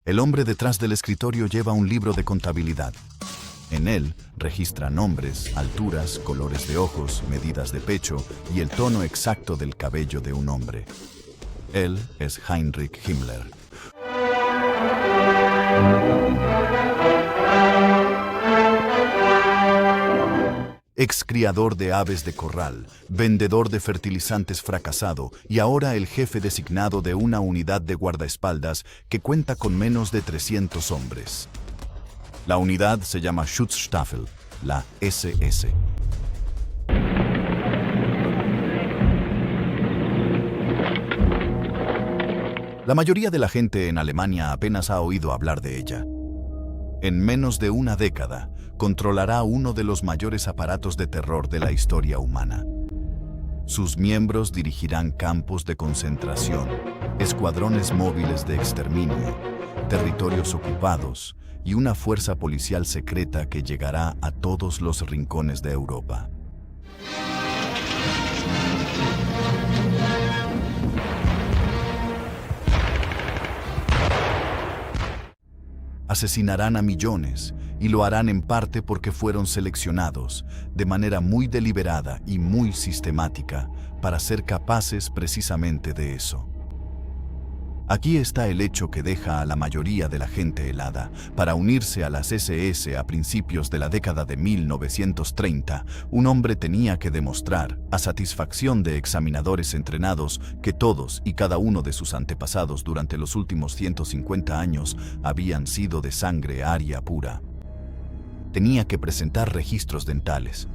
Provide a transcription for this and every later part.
El hombre detrás del escritorio lleva un libro de contabilidad. En él registra nombres, alturas, colores de ojos, medidas de pecho y el tono exacto del cabello de un hombre. Él es Heinrich Himmler. Excriador de aves de corral, vendedor de fertilizantes fracasado y ahora el jefe designado de una unidad de guardaespaldas que cuenta con menos de 300 hombres. La unidad se llama Schutzstaffel, la SS. La mayoría de la gente en Alemania apenas ha oído hablar de ella. En menos de una década, controlará uno de los mayores aparatos de terror de la historia humana. Sus miembros dirigirán campos de concentración, escuadrones móviles de exterminio, territorios ocupados y una fuerza policial secreta que llegará a todos los rincones de Europa. Asesinarán a millones y lo harán en parte porque fueron seleccionados de manera muy deliberada y muy sistemática para ser capaces precisamente de eso. Aquí está el hecho que deja a la mayoría de la gente helada. Para unirse a las SS a principios de la década de 1930, un hombre tenía que demostrar, a satisfacción de examinadores entrenados, que todos y cada uno de sus antepasados durante los últimos 150 años habían sido de sangre aria pura. Tenía que presentar registros dentales.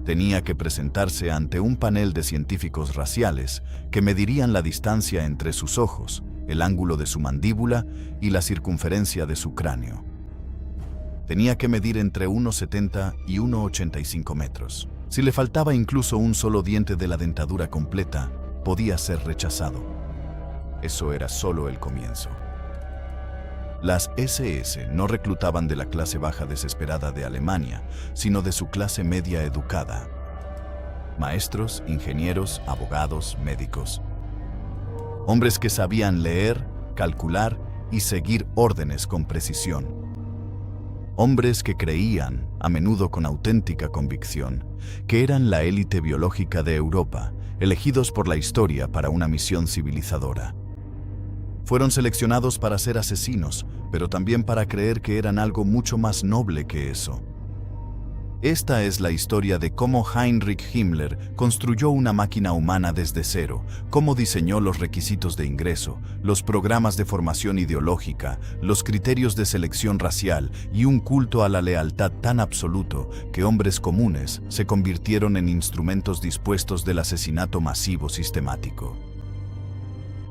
Tenía que presentarse ante un panel de científicos raciales que medirían la distancia entre sus ojos, el ángulo de su mandíbula y la circunferencia de su cráneo. Tenía que medir entre 1,70 y 1,85 metros. Si le faltaba incluso un solo diente de la dentadura completa, podía ser rechazado. Eso era solo el comienzo. Las SS no reclutaban de la clase baja desesperada de Alemania, sino de su clase media educada. Maestros, ingenieros, abogados, médicos. Hombres que sabían leer, calcular y seguir órdenes con precisión. Hombres que creían, a menudo con auténtica convicción, que eran la élite biológica de Europa, elegidos por la historia para una misión civilizadora. Fueron seleccionados para ser asesinos, pero también para creer que eran algo mucho más noble que eso. Esta es la historia de cómo Heinrich Himmler construyó una máquina humana desde cero, cómo diseñó los requisitos de ingreso, los programas de formación ideológica, los criterios de selección racial y un culto a la lealtad tan absoluto que hombres comunes se convirtieron en instrumentos dispuestos del asesinato masivo sistemático.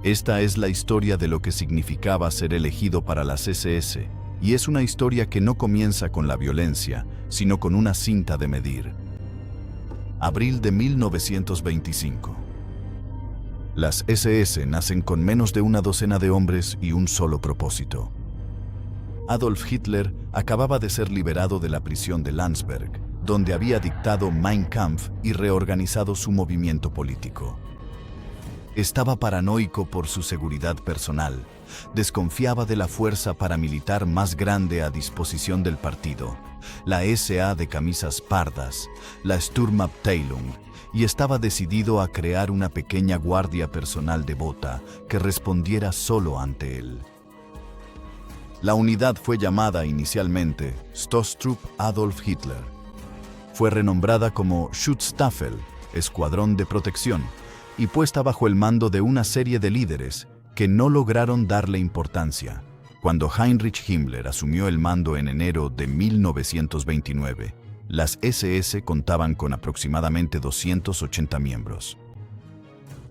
Esta es la historia de lo que significaba ser elegido para las SS, y es una historia que no comienza con la violencia, sino con una cinta de medir. Abril de 1925. Las SS nacen con menos de una docena de hombres y un solo propósito. Adolf Hitler acababa de ser liberado de la prisión de Landsberg, donde había dictado Mein Kampf y reorganizado su movimiento político. Estaba paranoico por su seguridad personal, desconfiaba de la fuerza paramilitar más grande a disposición del partido, la SA de camisas pardas, la Sturmabteilung, y estaba decidido a crear una pequeña guardia personal devota que respondiera solo ante él. La unidad fue llamada inicialmente Stoßtrupp Adolf Hitler. Fue renombrada como Schutzstaffel, Escuadrón de Protección, y puesta bajo el mando de una serie de líderes que no lograron darle importancia. Cuando Heinrich Himmler asumió el mando en enero de 1929, las SS contaban con aproximadamente 280 miembros.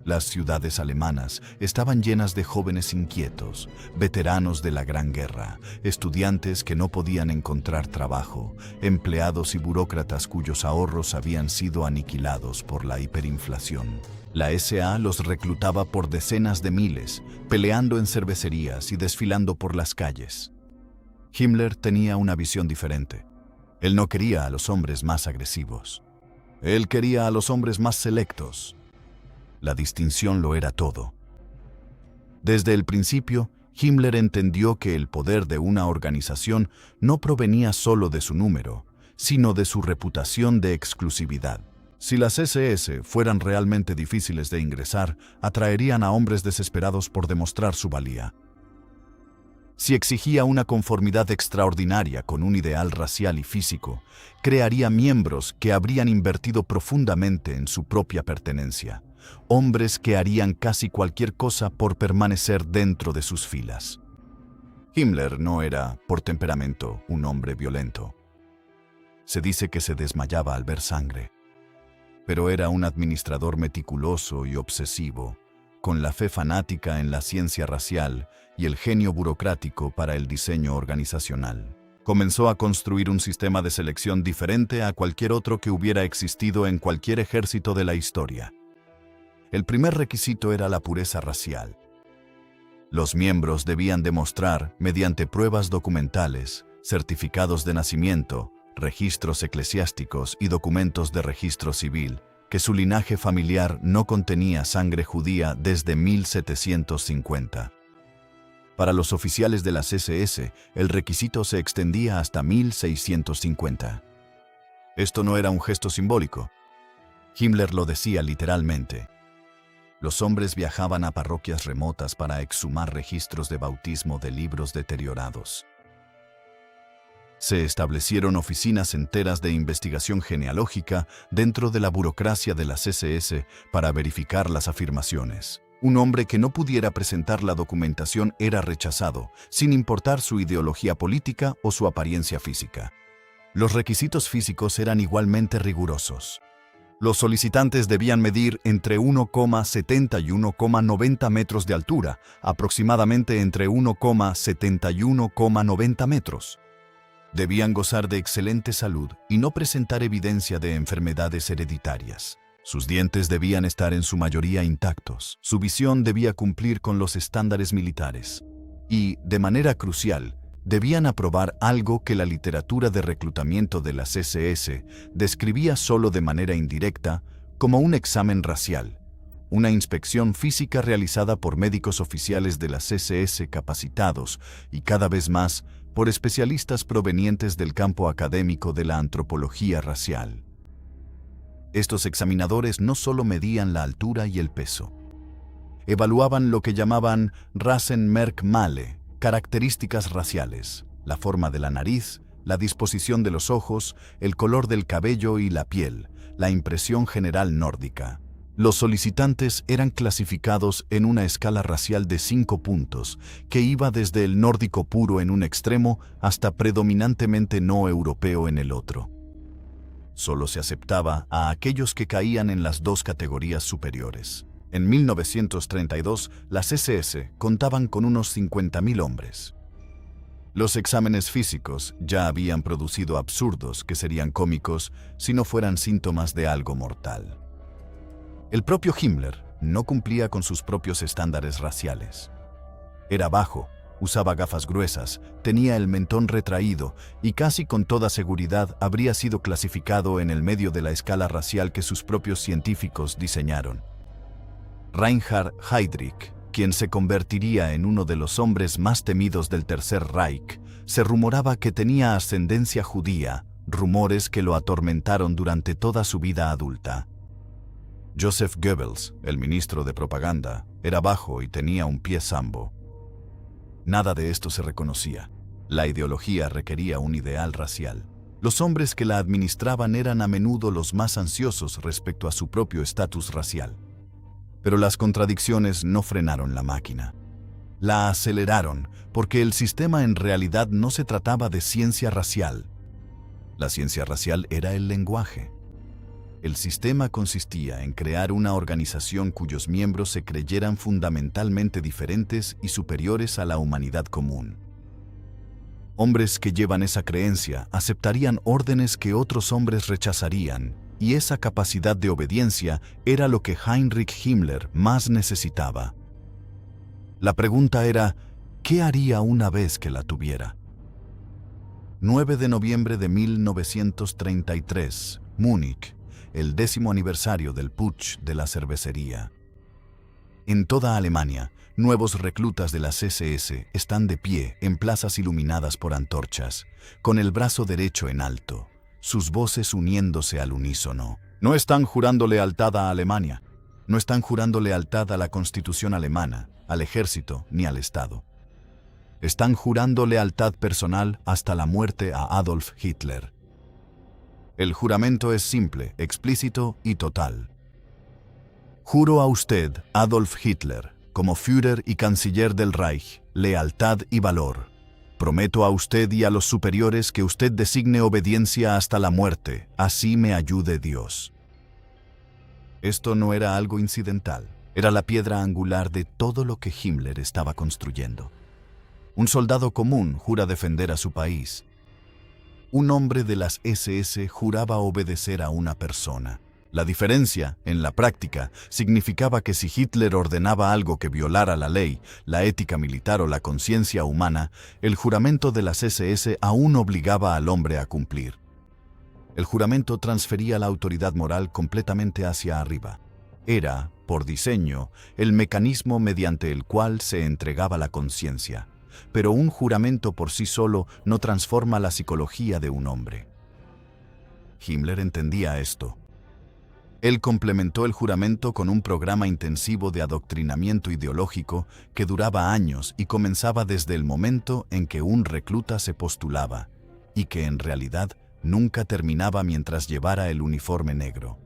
Las ciudades alemanas estaban llenas de jóvenes inquietos, veteranos de la Gran Guerra, estudiantes que no podían encontrar trabajo, empleados y burócratas cuyos ahorros habían sido aniquilados por la hiperinflación. La SA los reclutaba por decenas de miles, peleando en cervecerías y desfilando por las calles. Himmler tenía una visión diferente. Él no quería a los hombres más agresivos. Él quería a los hombres más selectos. La distinción lo era todo. Desde el principio, Himmler entendió que el poder de una organización no provenía solo de su número, sino de su reputación de exclusividad. Si las SS fueran realmente difíciles de ingresar, atraerían a hombres desesperados por demostrar su valía. Si exigía una conformidad extraordinaria con un ideal racial y físico, crearía miembros que habrían invertido profundamente en su propia pertenencia, hombres que harían casi cualquier cosa por permanecer dentro de sus filas. Himmler no era, por temperamento, un hombre violento. Se dice que se desmayaba al ver sangre, pero era un administrador meticuloso y obsesivo, con la fe fanática en la ciencia racial y el genio burocrático para el diseño organizacional. Comenzó a construir un sistema de selección diferente a cualquier otro que hubiera existido en cualquier ejército de la historia. El primer requisito era la pureza racial. Los miembros debían demostrar, mediante pruebas documentales, certificados de nacimiento, registros eclesiásticos y documentos de registro civil, que su linaje familiar no contenía sangre judía desde 1750. Para los oficiales de las SS, el requisito se extendía hasta 1650. Esto no era un gesto simbólico. Himmler lo decía literalmente. Los hombres viajaban a parroquias remotas para exhumar registros de bautismo de libros deteriorados. Se establecieron oficinas enteras de investigación genealógica dentro de la burocracia de las SS para verificar las afirmaciones. Un hombre que no pudiera presentar la documentación era rechazado, sin importar su ideología política o su apariencia física. Los requisitos físicos eran igualmente rigurosos. Los solicitantes debían medir entre 1,70 y 1,90 metros de altura, aproximadamente entre 1,70 y 1,90 metros. Debían gozar de excelente salud y no presentar evidencia de enfermedades hereditarias. Sus dientes debían estar en su mayoría intactos. Su visión debía cumplir con los estándares militares. Y, de manera crucial, debían aprobar algo que la literatura de reclutamiento de las SS describía solo de manera indirecta como un examen racial, una inspección física realizada por médicos oficiales de las SS capacitados y cada vez más por especialistas provenientes del campo académico de la antropología racial. Estos examinadores no solo medían la altura y el peso. Evaluaban lo que llamaban Rassenmerkmale, características raciales, la forma de la nariz, la disposición de los ojos, el color del cabello y la piel, la impresión general nórdica. Los solicitantes eran clasificados en una escala racial de 5 puntos, que iba desde el nórdico puro en un extremo hasta predominantemente no europeo en el otro. Solo se aceptaba a aquellos que caían en las dos categorías superiores. En 1932, las SS contaban con unos 50.000 hombres. Los exámenes físicos ya habían producido absurdos que serían cómicos si no fueran síntomas de algo mortal. El propio Himmler no cumplía con sus propios estándares raciales. Era bajo, usaba gafas gruesas, tenía el mentón retraído y casi con toda seguridad habría sido clasificado en el medio de la escala racial que sus propios científicos diseñaron. Reinhard Heydrich, quien se convertiría en uno de los hombres más temidos del Tercer Reich, se rumoraba que tenía ascendencia judía, rumores que lo atormentaron durante toda su vida adulta. Joseph Goebbels, el ministro de propaganda, era bajo y tenía un pie sambo. Nada de esto se reconocía. La ideología requería un ideal racial. Los hombres que la administraban eran a menudo los más ansiosos respecto a su propio estatus racial. Pero las contradicciones no frenaron la máquina. La aceleraron porque el sistema en realidad no se trataba de ciencia racial. La ciencia racial era el lenguaje. El sistema consistía en crear una organización cuyos miembros se creyeran fundamentalmente diferentes y superiores a la humanidad común. Hombres que llevan esa creencia aceptarían órdenes que otros hombres rechazarían, y esa capacidad de obediencia era lo que Heinrich Himmler más necesitaba. La pregunta era, ¿qué haría una vez que la tuviera? 9 de noviembre de 1933, Múnich, el 10º aniversario del putsch de la cervecería. En toda Alemania, nuevos reclutas de las SS están de pie en plazas iluminadas por antorchas, con el brazo derecho en alto, sus voces uniéndose al unísono. No están jurando lealtad a Alemania, no están jurando lealtad a la Constitución alemana, al ejército ni al Estado. Están jurando lealtad personal hasta la muerte a Adolf Hitler. El juramento es simple, explícito y total. Juro a usted, Adolf Hitler, como Führer y canciller del Reich, lealtad y valor. Prometo a usted y a los superiores que usted designe obediencia hasta la muerte, así me ayude Dios. Esto no era algo incidental, era la piedra angular de todo lo que Himmler estaba construyendo. Un soldado común jura defender a su país. Un hombre de las SS juraba obedecer a una persona. La diferencia, en la práctica, significaba que si Hitler ordenaba algo que violara la ley, la ética militar o la conciencia humana, el juramento de las SS aún obligaba al hombre a cumplir. El juramento transfería la autoridad moral completamente hacia arriba. Era, por diseño, el mecanismo mediante el cual se entregaba la conciencia. Pero un juramento por sí solo no transforma la psicología de un hombre. Himmler entendía esto. Él complementó el juramento con un programa intensivo de adoctrinamiento ideológico que duraba años y comenzaba desde el momento en que un recluta se postulaba, y que en realidad nunca terminaba mientras llevara el uniforme negro.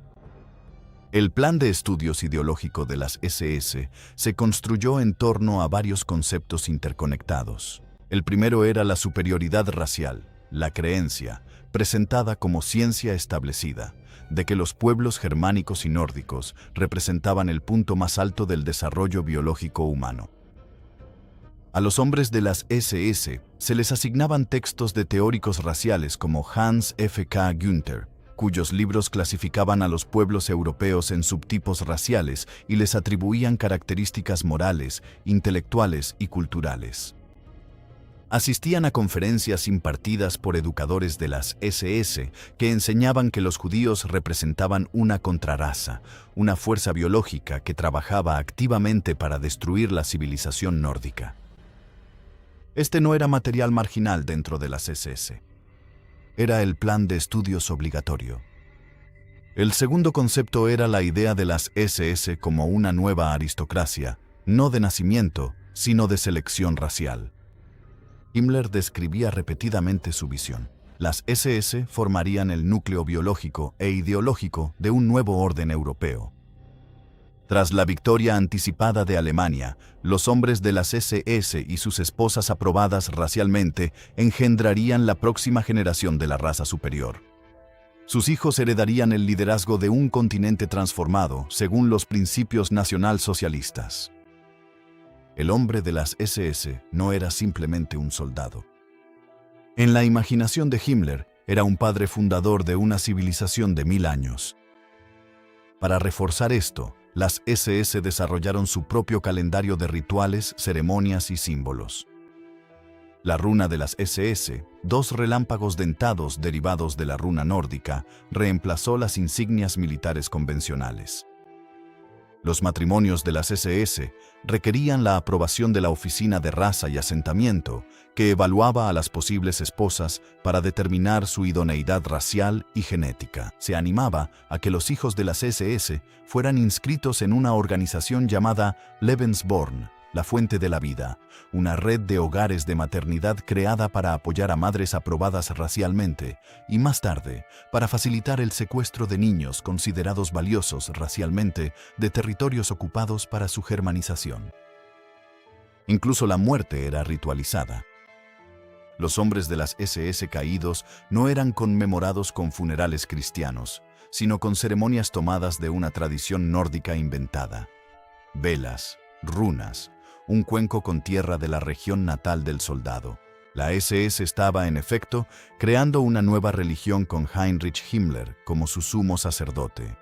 El plan de estudios ideológico de las SS se construyó en torno a varios conceptos interconectados. El primero era la superioridad racial, la creencia, presentada como ciencia establecida, de que los pueblos germánicos y nórdicos representaban el punto más alto del desarrollo biológico humano. A los hombres de las SS se les asignaban textos de teóricos raciales como Hans F. K. Günther, cuyos libros clasificaban a los pueblos europeos en subtipos raciales y les atribuían características morales, intelectuales y culturales. Asistían a conferencias impartidas por educadores de las SS que enseñaban que los judíos representaban una contrarraza, una fuerza biológica que trabajaba activamente para destruir la civilización nórdica. Este no era material marginal dentro de las SS. Era el plan de estudios obligatorio. El segundo concepto era la idea de las SS como una nueva aristocracia, no de nacimiento, sino de selección racial. Himmler describía repetidamente su visión. Las SS formarían el núcleo biológico e ideológico de un nuevo orden europeo. Tras la victoria anticipada de Alemania, los hombres de las SS y sus esposas aprobadas racialmente engendrarían la próxima generación de la raza superior. Sus hijos heredarían el liderazgo de un continente transformado según los principios nacionalsocialistas. El hombre de las SS no era simplemente un soldado. En la imaginación de Himmler, era un padre fundador de una civilización de 1000 años. Para reforzar esto, las SS desarrollaron su propio calendario de rituales, ceremonias y símbolos. La runa de las SS, 2 relámpagos dentados derivados de la runa nórdica, reemplazó las insignias militares convencionales. Los matrimonios de las SS requerían la aprobación de la Oficina de Raza y Asentamiento, que evaluaba a las posibles esposas para determinar su idoneidad racial y genética. Se animaba a que los hijos de las SS fueran inscritos en una organización llamada Lebensborn, la Fuente de la Vida, una red de hogares de maternidad creada para apoyar a madres aprobadas racialmente y más tarde para facilitar el secuestro de niños considerados valiosos racialmente de territorios ocupados para su germanización. Incluso la muerte era ritualizada. Los hombres de las SS caídos no eran conmemorados con funerales cristianos, sino con ceremonias tomadas de una tradición nórdica inventada. Velas, runas, un cuenco con tierra de la región natal del soldado. La SS estaba, en efecto, creando una nueva religión con Heinrich Himmler como su sumo sacerdote.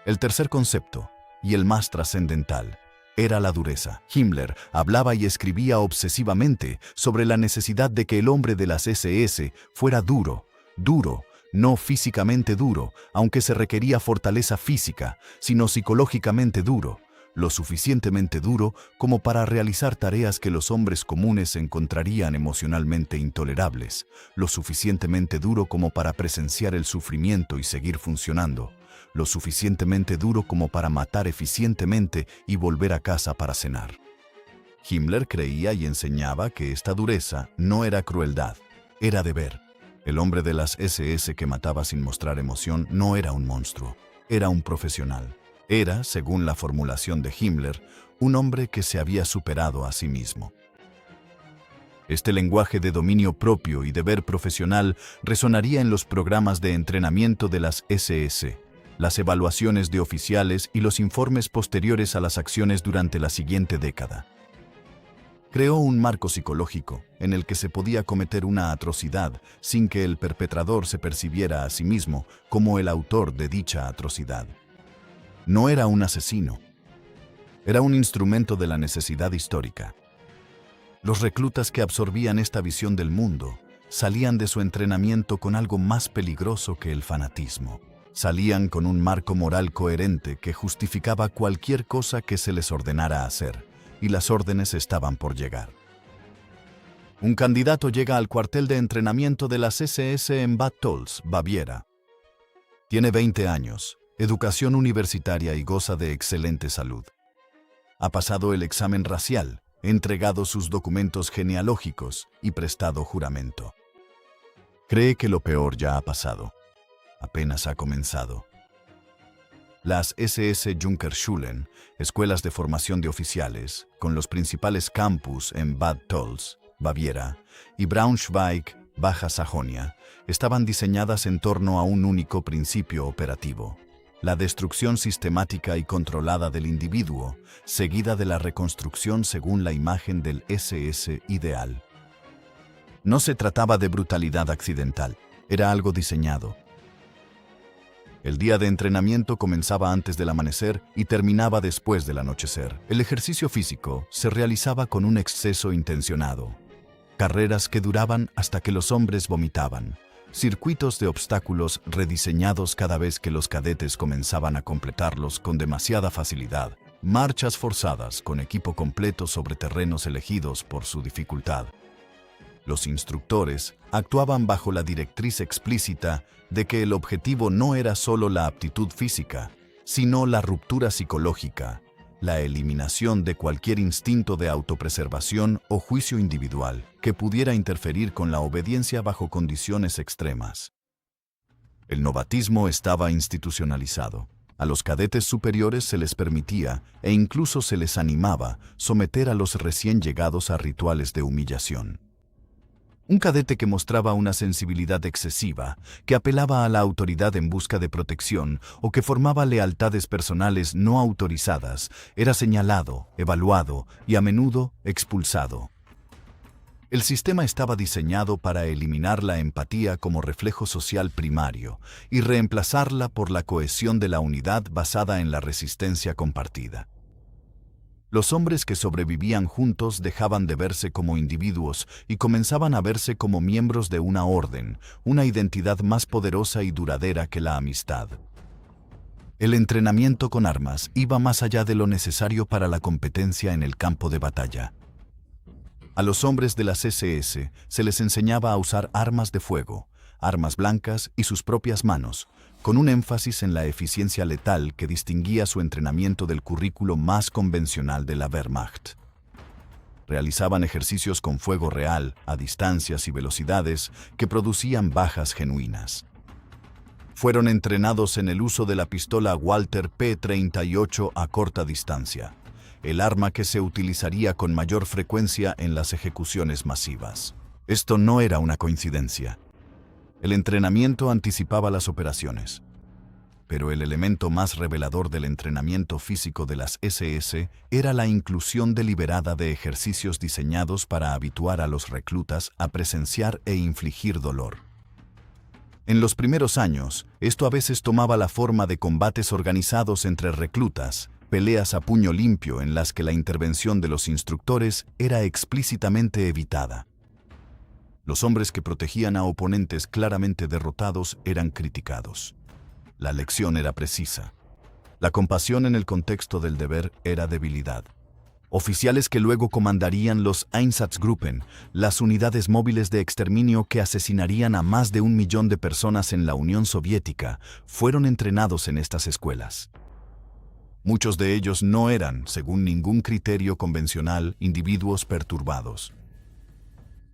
El tercer concepto, y el más trascendental, era la dureza. Himmler hablaba y escribía obsesivamente sobre la necesidad de que el hombre de las SS fuera duro, no físicamente duro, aunque se requería fortaleza física, sino psicológicamente duro, lo suficientemente duro como para realizar tareas que los hombres comunes encontrarían emocionalmente intolerables, lo suficientemente duro como para presenciar el sufrimiento y seguir funcionando, lo suficientemente duro como para matar eficientemente y volver a casa para cenar. Himmler creía y enseñaba que esta dureza no era crueldad, era deber. El hombre de las SS que mataba sin mostrar emoción no era un monstruo, era un profesional. Era, según la formulación de Himmler, un hombre que se había superado a sí mismo. Este lenguaje de dominio propio y deber profesional resonaría en los programas de entrenamiento de las SS, las evaluaciones de oficiales y los informes posteriores a las acciones durante la siguiente década. Creó un marco psicológico en el que se podía cometer una atrocidad sin que el perpetrador se percibiera a sí mismo como el autor de dicha atrocidad. No era un asesino. Era un instrumento de la necesidad histórica. Los reclutas que absorbían esta visión del mundo salían de su entrenamiento con algo más peligroso que el fanatismo. Salían con un marco moral coherente que justificaba cualquier cosa que se les ordenara hacer, y las órdenes estaban por llegar. Un candidato llega al cuartel de entrenamiento de las SS en Bad Tölz, Baviera. Tiene 20 años. Educación universitaria y goza de excelente salud. Ha pasado el examen racial, entregado sus documentos genealógicos y prestado juramento. Cree que lo peor ya ha pasado. Apenas ha comenzado. Las SS Junkerschulen, escuelas de formación de oficiales, con los principales campus en Bad Tölz, Baviera, y Braunschweig, Baja Sajonia, estaban diseñadas en torno a un único principio operativo: la destrucción sistemática y controlada del individuo, seguida de la reconstrucción según la imagen del SS ideal. No se trataba de brutalidad accidental, era algo diseñado. El día de entrenamiento comenzaba antes del amanecer y terminaba después del anochecer. El ejercicio físico se realizaba con un exceso intencionado. Carreras que duraban hasta que los hombres vomitaban. Circuitos de obstáculos rediseñados cada vez que los cadetes comenzaban a completarlos con demasiada facilidad. Marchas forzadas con equipo completo sobre terrenos elegidos por su dificultad. Los instructores actuaban bajo la directriz explícita de que el objetivo no era solo la aptitud física, sino la ruptura psicológica, la eliminación de cualquier instinto de autopreservación o juicio individual que pudiera interferir con la obediencia bajo condiciones extremas. El novatismo estaba institucionalizado. A los cadetes superiores se les permitía, e incluso se les animaba, someter a los recién llegados a rituales de humillación. Un cadete que mostraba una sensibilidad excesiva, que apelaba a la autoridad en busca de protección o que formaba lealtades personales no autorizadas, era señalado, evaluado y a menudo expulsado. El sistema estaba diseñado para eliminar la empatía como reflejo social primario y reemplazarla por la cohesión de la unidad basada en la resistencia compartida. Los hombres que sobrevivían juntos dejaban de verse como individuos y comenzaban a verse como miembros de una orden, una identidad más poderosa y duradera que la amistad. El entrenamiento con armas iba más allá de lo necesario para la competencia en el campo de batalla. A los hombres de las SS se les enseñaba a usar armas de fuego, armas blancas y sus propias manos, con un énfasis en la eficiencia letal que distinguía su entrenamiento del currículo más convencional de la Wehrmacht. Realizaban ejercicios con fuego real, a distancias y velocidades que producían bajas genuinas. Fueron entrenados en el uso de la pistola Walter P-38 a corta distancia, el arma que se utilizaría con mayor frecuencia en las ejecuciones masivas. Esto no era una coincidencia. El entrenamiento anticipaba las operaciones, pero el elemento más revelador del entrenamiento físico de las SS era la inclusión deliberada de ejercicios diseñados para habituar a los reclutas a presenciar e infligir dolor. En los primeros años, esto a veces tomaba la forma de combates organizados entre reclutas, peleas a puño limpio en las que la intervención de los instructores era explícitamente evitada. Los hombres que protegían a oponentes claramente derrotados eran criticados. La lección era precisa. La compasión en el contexto del deber era debilidad. Oficiales que luego comandarían los Einsatzgruppen, las unidades móviles de exterminio que asesinarían a más de 1 millón de personas en la Unión Soviética, fueron entrenados en estas escuelas. Muchos de ellos no eran, según ningún criterio convencional, individuos perturbados.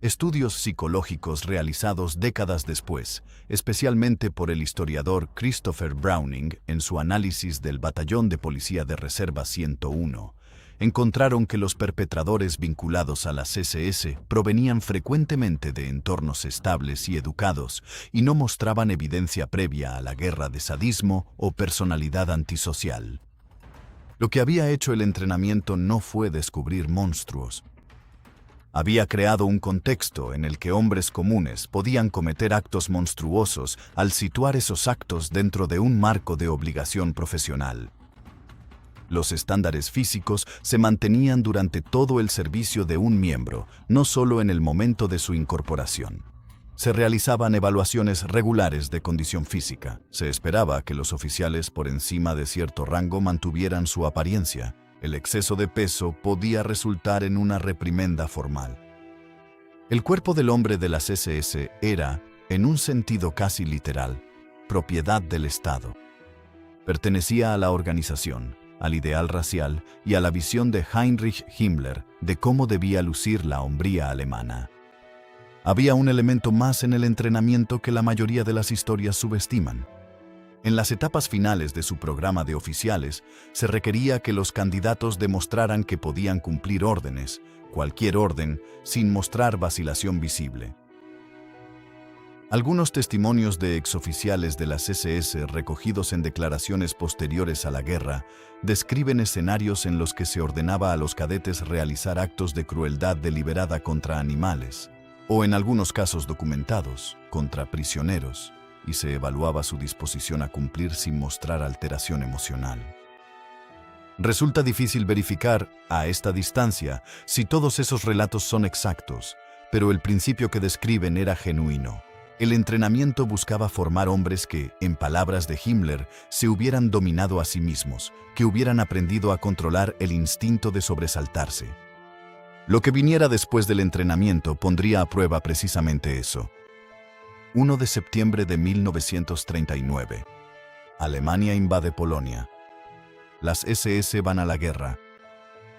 Estudios psicológicos realizados décadas después, especialmente por el historiador Christopher Browning en su análisis del Batallón de Policía de Reserva 101, encontraron que los perpetradores vinculados a las SS provenían frecuentemente de entornos estables y educados y no mostraban evidencia previa a la guerra de sadismo o personalidad antisocial. Lo que había hecho el entrenamiento no fue descubrir monstruos. Había creado un contexto en el que hombres comunes podían cometer actos monstruosos al situar esos actos dentro de un marco de obligación profesional. Los estándares físicos se mantenían durante todo el servicio de un miembro, no solo en el momento de su incorporación. Se realizaban evaluaciones regulares de condición física. Se esperaba que los oficiales por encima de cierto rango mantuvieran su apariencia. El exceso de peso podía resultar en una reprimenda formal. El cuerpo del hombre de las SS era, en un sentido casi literal, propiedad del Estado. Pertenecía a la organización, al ideal racial y a la visión de Heinrich Himmler de cómo debía lucir la hombría alemana. Había un elemento más en el entrenamiento que la mayoría de las historias subestiman. En las etapas finales de su programa de oficiales, se requería que los candidatos demostraran que podían cumplir órdenes, cualquier orden, sin mostrar vacilación visible. Algunos testimonios de exoficiales de las SS recogidos en declaraciones posteriores a la guerra describen escenarios en los que se ordenaba a los cadetes realizar actos de crueldad deliberada contra animales, o en algunos casos documentados, contra prisioneros, y se evaluaba su disposición a cumplir sin mostrar alteración emocional. Resulta difícil verificar, a esta distancia, si todos esos relatos son exactos, pero el principio que describen era genuino. El entrenamiento buscaba formar hombres que, en palabras de Himmler, se hubieran dominado a sí mismos, que hubieran aprendido a controlar el instinto de sobresaltarse. Lo que viniera después del entrenamiento pondría a prueba precisamente eso. 1 de septiembre de 1939. Alemania invade Polonia. Las SS van a la guerra.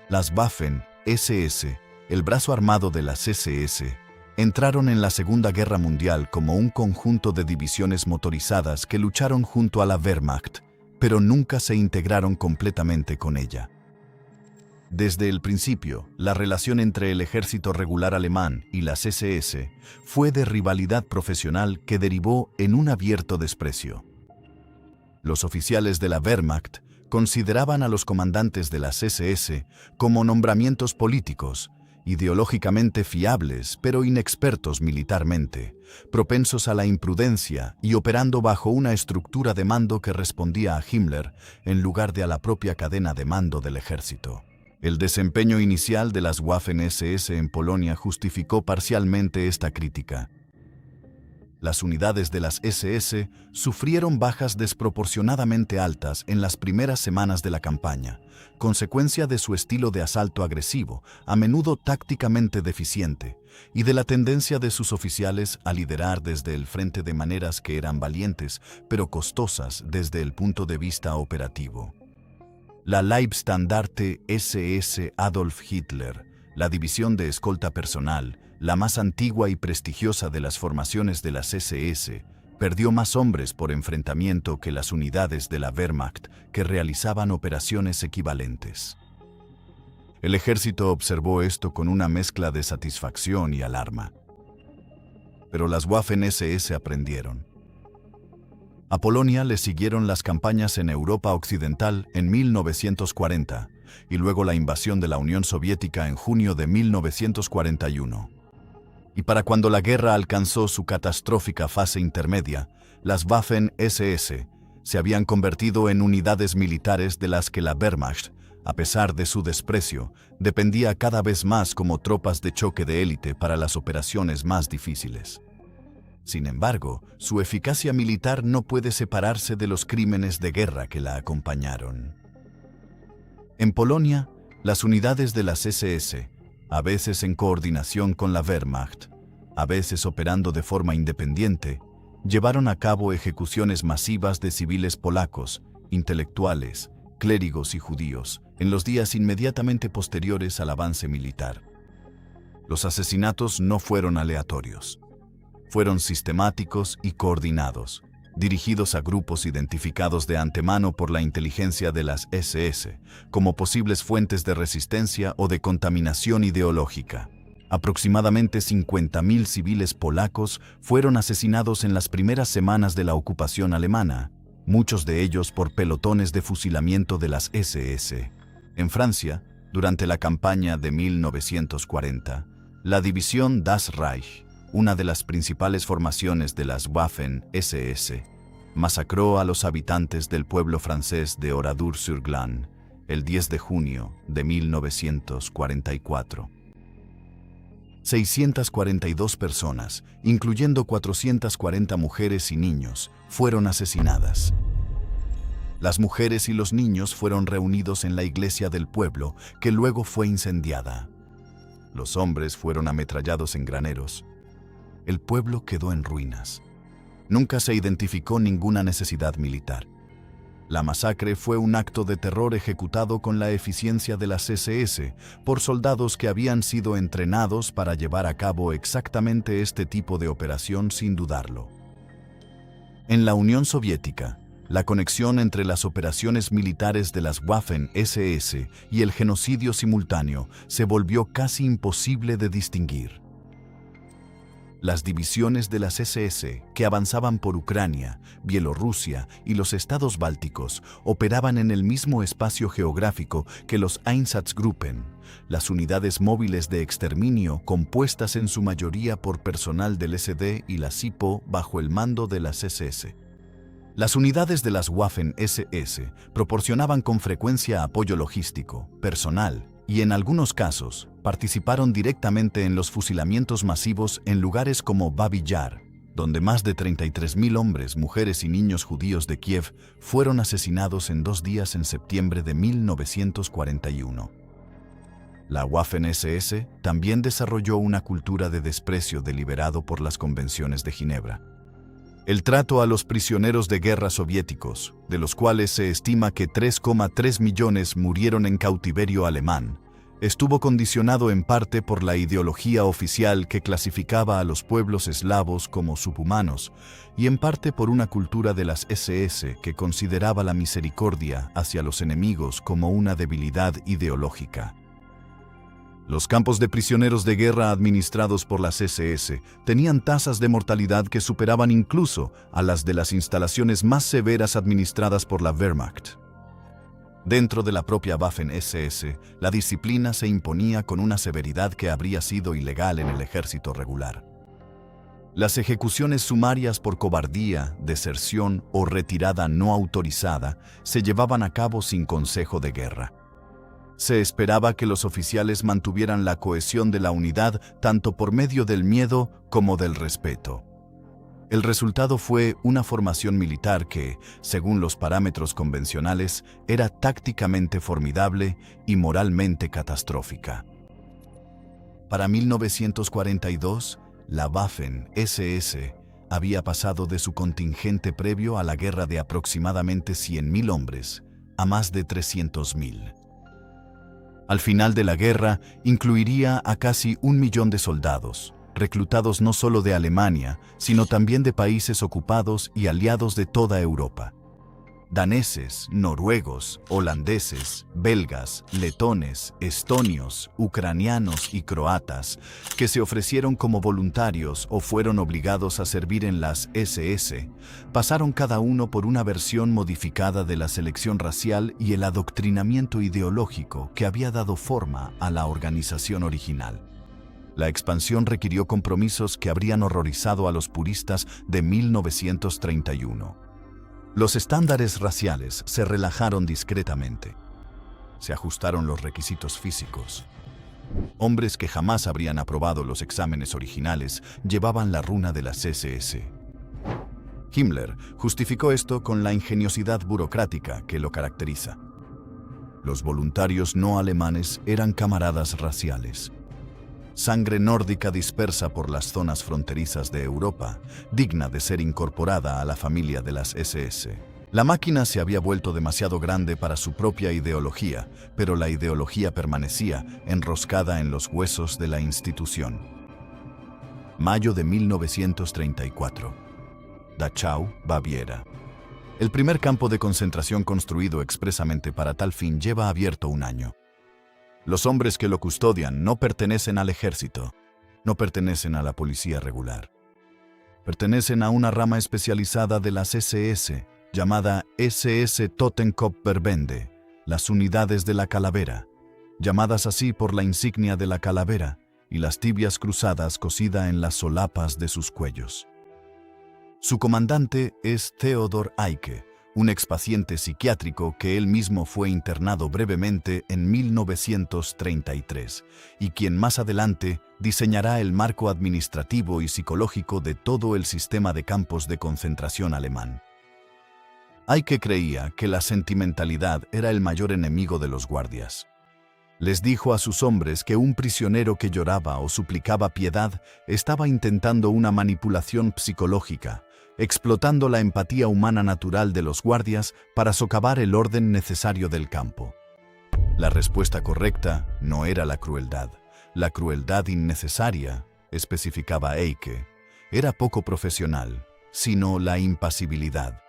Las Waffen-SS, el brazo armado de las SS, entraron en la Segunda Guerra Mundial como un conjunto de divisiones motorizadas que lucharon junto a la Wehrmacht, pero nunca se integraron completamente con ella. Desde el principio, la relación entre el ejército regular alemán y las SS fue de rivalidad profesional que derivó en un abierto desprecio. Los oficiales de la Wehrmacht consideraban a los comandantes de las SS como nombramientos políticos, ideológicamente fiables pero inexpertos militarmente, propensos a la imprudencia y operando bajo una estructura de mando que respondía a Himmler en lugar de a la propia cadena de mando del ejército. El desempeño inicial de las Waffen-SS en Polonia justificó parcialmente esta crítica. Las unidades de las SS sufrieron bajas desproporcionadamente altas en las primeras semanas de la campaña, consecuencia de su estilo de asalto agresivo, a menudo tácticamente deficiente, y de la tendencia de sus oficiales a liderar desde el frente de maneras que eran valientes, pero costosas desde el punto de vista operativo. La Leibstandarte SS Adolf Hitler, la división de escolta personal, la más antigua y prestigiosa de las formaciones de las SS, perdió más hombres por enfrentamiento que las unidades de la Wehrmacht que realizaban operaciones equivalentes. El ejército observó esto con una mezcla de satisfacción y alarma. Pero las Waffen-SS aprendieron. A Polonia le siguieron las campañas en Europa Occidental en 1940 y luego la invasión de la Unión Soviética en junio de 1941. Y para cuando la guerra alcanzó su catastrófica fase intermedia, las Waffen-SS se habían convertido en unidades militares de las que la Wehrmacht, a pesar de su desprecio, dependía cada vez más como tropas de choque de élite para las operaciones más difíciles. Sin embargo, su eficacia militar no puede separarse de los crímenes de guerra que la acompañaron. En Polonia, las unidades de las SS, a veces en coordinación con la Wehrmacht, a veces operando de forma independiente, llevaron a cabo ejecuciones masivas de civiles polacos, intelectuales, clérigos y judíos, en los días inmediatamente posteriores al avance militar. Los asesinatos no fueron aleatorios. Fueron sistemáticos y coordinados, dirigidos a grupos identificados de antemano por la inteligencia de las SS, como posibles fuentes de resistencia o de contaminación ideológica. Aproximadamente 50.000 civiles polacos fueron asesinados en las primeras semanas de la ocupación alemana, muchos de ellos por pelotones de fusilamiento de las SS. En Francia, durante la campaña de 1940, la división Das Reich, una de las principales formaciones de las Waffen-SS, masacró a los habitantes del pueblo francés de Oradour-sur-Glane el 10 de junio de 1944. 642 personas, incluyendo 440 mujeres y niños, fueron asesinadas. Las mujeres y los niños fueron reunidos en la iglesia del pueblo, que luego fue incendiada. Los hombres fueron ametrallados en graneros. El pueblo quedó en ruinas. Nunca se identificó ninguna necesidad militar. La masacre fue un acto de terror ejecutado con la eficiencia de las SS por soldados que habían sido entrenados para llevar a cabo exactamente este tipo de operación sin dudarlo. En la Unión Soviética, la conexión entre las operaciones militares de las Waffen-SS y el genocidio simultáneo se volvió casi imposible de distinguir. Las divisiones de las SS que avanzaban por Ucrania, Bielorrusia y los estados bálticos operaban en el mismo espacio geográfico que los Einsatzgruppen, las unidades móviles de exterminio compuestas en su mayoría por personal del SD y la SIPO bajo el mando de las SS. Las unidades de las Waffen-SS proporcionaban con frecuencia apoyo logístico, personal y, en algunos casos, participaron directamente en los fusilamientos masivos en lugares como Babi Yar, donde más de 33.000 hombres, mujeres y niños judíos de Kiev fueron asesinados en 2 días en septiembre de 1941. La Waffen-SS también desarrolló una cultura de desprecio deliberado por las convenciones de Ginebra. El trato a los prisioneros de guerra soviéticos, de los cuales se estima que 3,3 millones murieron en cautiverio alemán, estuvo condicionado en parte por la ideología oficial que clasificaba a los pueblos eslavos como subhumanos y en parte por una cultura de las SS que consideraba la misericordia hacia los enemigos como una debilidad ideológica. Los campos de prisioneros de guerra administrados por las SS tenían tasas de mortalidad que superaban incluso a las de las instalaciones más severas administradas por la Wehrmacht. Dentro de la propia Waffen-SS, la disciplina se imponía con una severidad que habría sido ilegal en el ejército regular. Las ejecuciones sumarias por cobardía, deserción o retirada no autorizada se llevaban a cabo sin consejo de guerra. Se esperaba que los oficiales mantuvieran la cohesión de la unidad tanto por medio del miedo como del respeto. El resultado fue una formación militar que, según los parámetros convencionales, era tácticamente formidable y moralmente catastrófica. Para 1942, la Waffen-SS había pasado de su contingente previo a la guerra de aproximadamente 100.000 hombres a más de 300.000. Al final de la guerra, incluiría a casi 1 millón de soldados, reclutados no solo de Alemania, sino también de países ocupados y aliados de toda Europa. Daneses, noruegos, holandeses, belgas, letones, estonios, ucranianos y croatas, que se ofrecieron como voluntarios o fueron obligados a servir en las SS, pasaron cada uno por una versión modificada de la selección racial y el adoctrinamiento ideológico que había dado forma a la organización original. La expansión requirió compromisos que habrían horrorizado a los puristas de 1931. Los estándares raciales se relajaron discretamente. Se ajustaron los requisitos físicos. Hombres que jamás habrían aprobado los exámenes originales llevaban la runa de las SS. Himmler justificó esto con la ingeniosidad burocrática que lo caracteriza. Los voluntarios no alemanes eran camaradas raciales. Sangre nórdica dispersa por las zonas fronterizas de Europa, digna de ser incorporada a la familia de las SS. La máquina se había vuelto demasiado grande para su propia ideología, pero la ideología permanecía enroscada en los huesos de la institución. Mayo de 1934. Dachau, Baviera. El primer campo de concentración construido expresamente para tal fin lleva abierto un año. Los hombres que lo custodian no pertenecen al ejército, no pertenecen a la policía regular. Pertenecen a una rama especializada de las SS, llamada SS Totenkopfverbände, las unidades de la calavera, llamadas así por la insignia de la calavera y las tibias cruzadas cosida en las solapas de sus cuellos. Su comandante es Theodor Eicke, un expaciente psiquiátrico que él mismo fue internado brevemente en 1933 y quien más adelante diseñará el marco administrativo y psicológico de todo el sistema de campos de concentración alemán. Eicke creía que la sentimentalidad era el mayor enemigo de los guardias. Les dijo a sus hombres que un prisionero que lloraba o suplicaba piedad estaba intentando una manipulación psicológica, explotando la empatía humana natural de los guardias para socavar el orden necesario del campo. La respuesta correcta no era la crueldad. La crueldad innecesaria, especificaba Eicke, era poco profesional, sino la impasibilidad.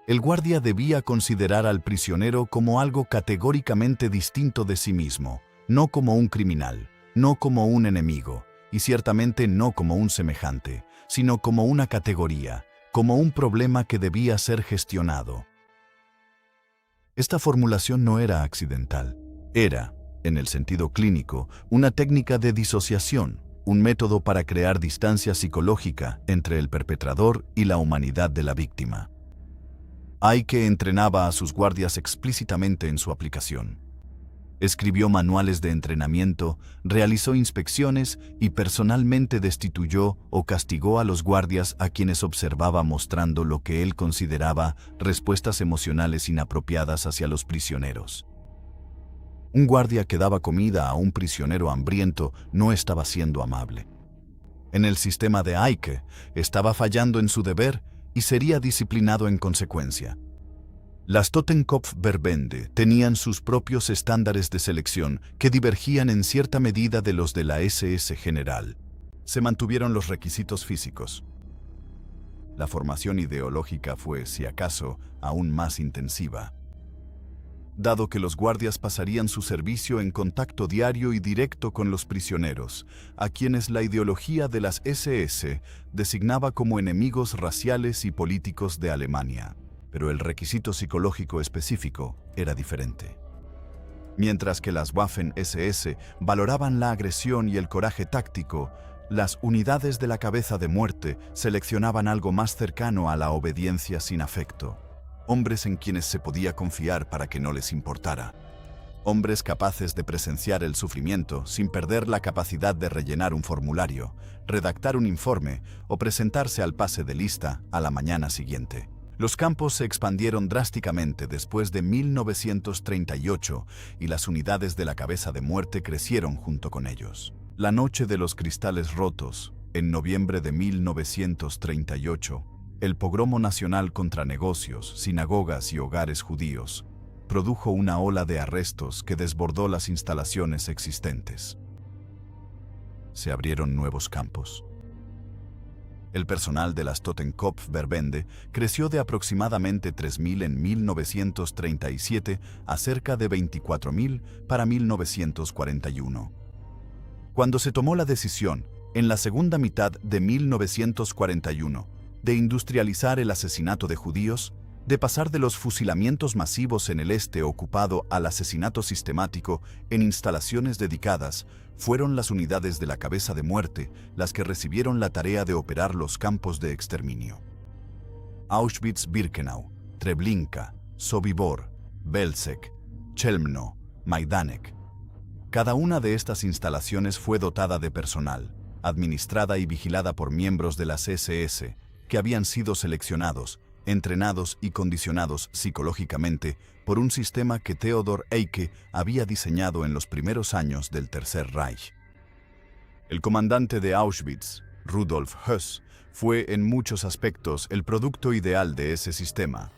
El guardia debía considerar al prisionero como algo categóricamente distinto de sí mismo, no como un criminal, no como un enemigo, y ciertamente no como un semejante, sino como una categoría, como un problema que debía ser gestionado. Esta formulación no era accidental. Era, en el sentido clínico, una técnica de disociación, un método para crear distancia psicológica entre el perpetrador y la humanidad de la víctima. Eicke entrenaba a sus guardias explícitamente en su aplicación. Escribió manuales de entrenamiento, realizó inspecciones y personalmente destituyó o castigó a los guardias a quienes observaba mostrando lo que él consideraba respuestas emocionales inapropiadas hacia los prisioneros. Un guardia que daba comida a un prisionero hambriento no estaba siendo amable. En el sistema de Eicke, estaba fallando en su deber y sería disciplinado en consecuencia. Las Totenkopfverbände tenían sus propios estándares de selección que divergían en cierta medida de los de la SS general. Se mantuvieron los requisitos físicos. La formación ideológica fue, si acaso, aún más intensiva. Dado que los guardias pasarían su servicio en contacto diario y directo con los prisioneros, a quienes la ideología de las SS designaba como enemigos raciales y políticos de Alemania. Pero el requisito psicológico específico era diferente. Mientras que las Waffen-SS valoraban la agresión y el coraje táctico, las unidades de la cabeza de muerte seleccionaban algo más cercano a la obediencia sin afecto. Hombres en quienes se podía confiar para que no les importara. Hombres capaces de presenciar el sufrimiento sin perder la capacidad de rellenar un formulario, redactar un informe o presentarse al pase de lista a la mañana siguiente. Los campos se expandieron drásticamente después de 1938 y las unidades de la cabeza de muerte crecieron junto con ellos. La noche de los cristales rotos, en noviembre de 1938, el pogromo nacional contra negocios, sinagogas y hogares judíos, produjo una ola de arrestos que desbordó las instalaciones existentes. Se abrieron nuevos campos. El personal de las Totenkopfverbände creció de aproximadamente 3.000 en 1937 a cerca de 24.000 para 1941. Cuando se tomó la decisión, en la segunda mitad de 1941, de industrializar el asesinato de judíos, de pasar de los fusilamientos masivos en el este ocupado al asesinato sistemático en instalaciones dedicadas, fueron las unidades de la cabeza de muerte las que recibieron la tarea de operar los campos de exterminio. Auschwitz-Birkenau, Treblinka, Sobibor, Belzec, Chelmno, Majdanek. Cada una de estas instalaciones fue dotada de personal, administrada y vigilada por miembros de las SS, que habían sido seleccionados, entrenados y condicionados psicológicamente por un sistema que Theodor Eicke había diseñado en los primeros años del Tercer Reich. El comandante de Auschwitz, Rudolf Höss, fue en muchos aspectos el producto ideal de ese sistema.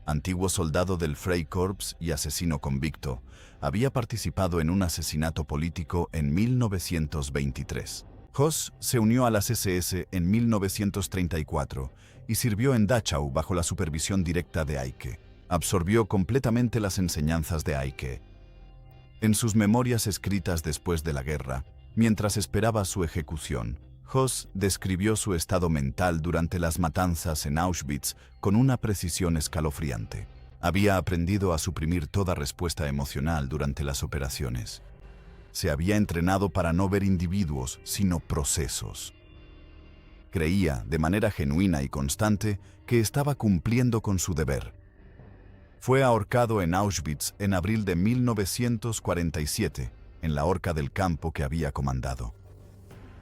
Antiguo soldado del Freikorps y asesino convicto, había participado en un asesinato político en 1923. Höss se unió a las SS en 1934 y sirvió en Dachau bajo la supervisión directa de Eicke. Absorbió completamente las enseñanzas de Eicke. En sus memorias escritas después de la guerra, mientras esperaba su ejecución, Höss describió su estado mental durante las matanzas en Auschwitz con una precisión escalofriante. Había aprendido a suprimir toda respuesta emocional durante las operaciones. Se había entrenado para no ver individuos, sino procesos. Creía, de manera genuina y constante, que estaba cumpliendo con su deber. Fue ahorcado en Auschwitz en abril de 1947, en la horca del campo que había comandado.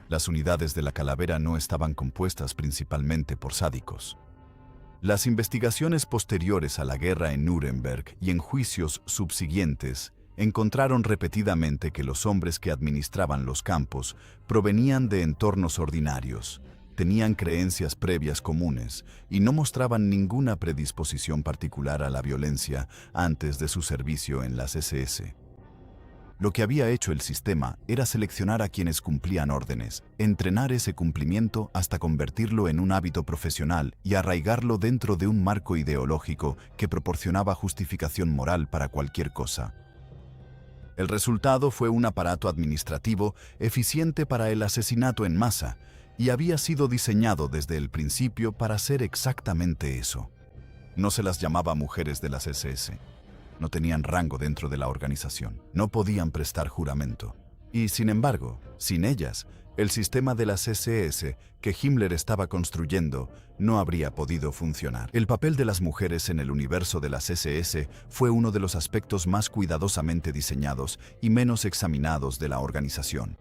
Las unidades de la calavera no estaban compuestas principalmente por sádicos. Las investigaciones posteriores a la guerra en Nuremberg y en juicios subsiguientes encontraron repetidamente que los hombres que administraban los campos provenían de entornos ordinarios, tenían creencias previas comunes y no mostraban ninguna predisposición particular a la violencia antes de su servicio en las SS. Lo que había hecho el sistema era seleccionar a quienes cumplían órdenes, entrenar ese cumplimiento hasta convertirlo en un hábito profesional y arraigarlo dentro de un marco ideológico que proporcionaba justificación moral para cualquier cosa. El resultado fue un aparato administrativo eficiente para el asesinato en masa y había sido diseñado desde el principio para hacer exactamente eso. No se las llamaba mujeres de las SS. No tenían rango dentro de la organización, no podían prestar juramento. Y, sin embargo, sin ellas, el sistema de las SS que Himmler estaba construyendo no habría podido funcionar. El papel de las mujeres en el universo de las SS fue uno de los aspectos más cuidadosamente diseñados y menos examinados de la organización.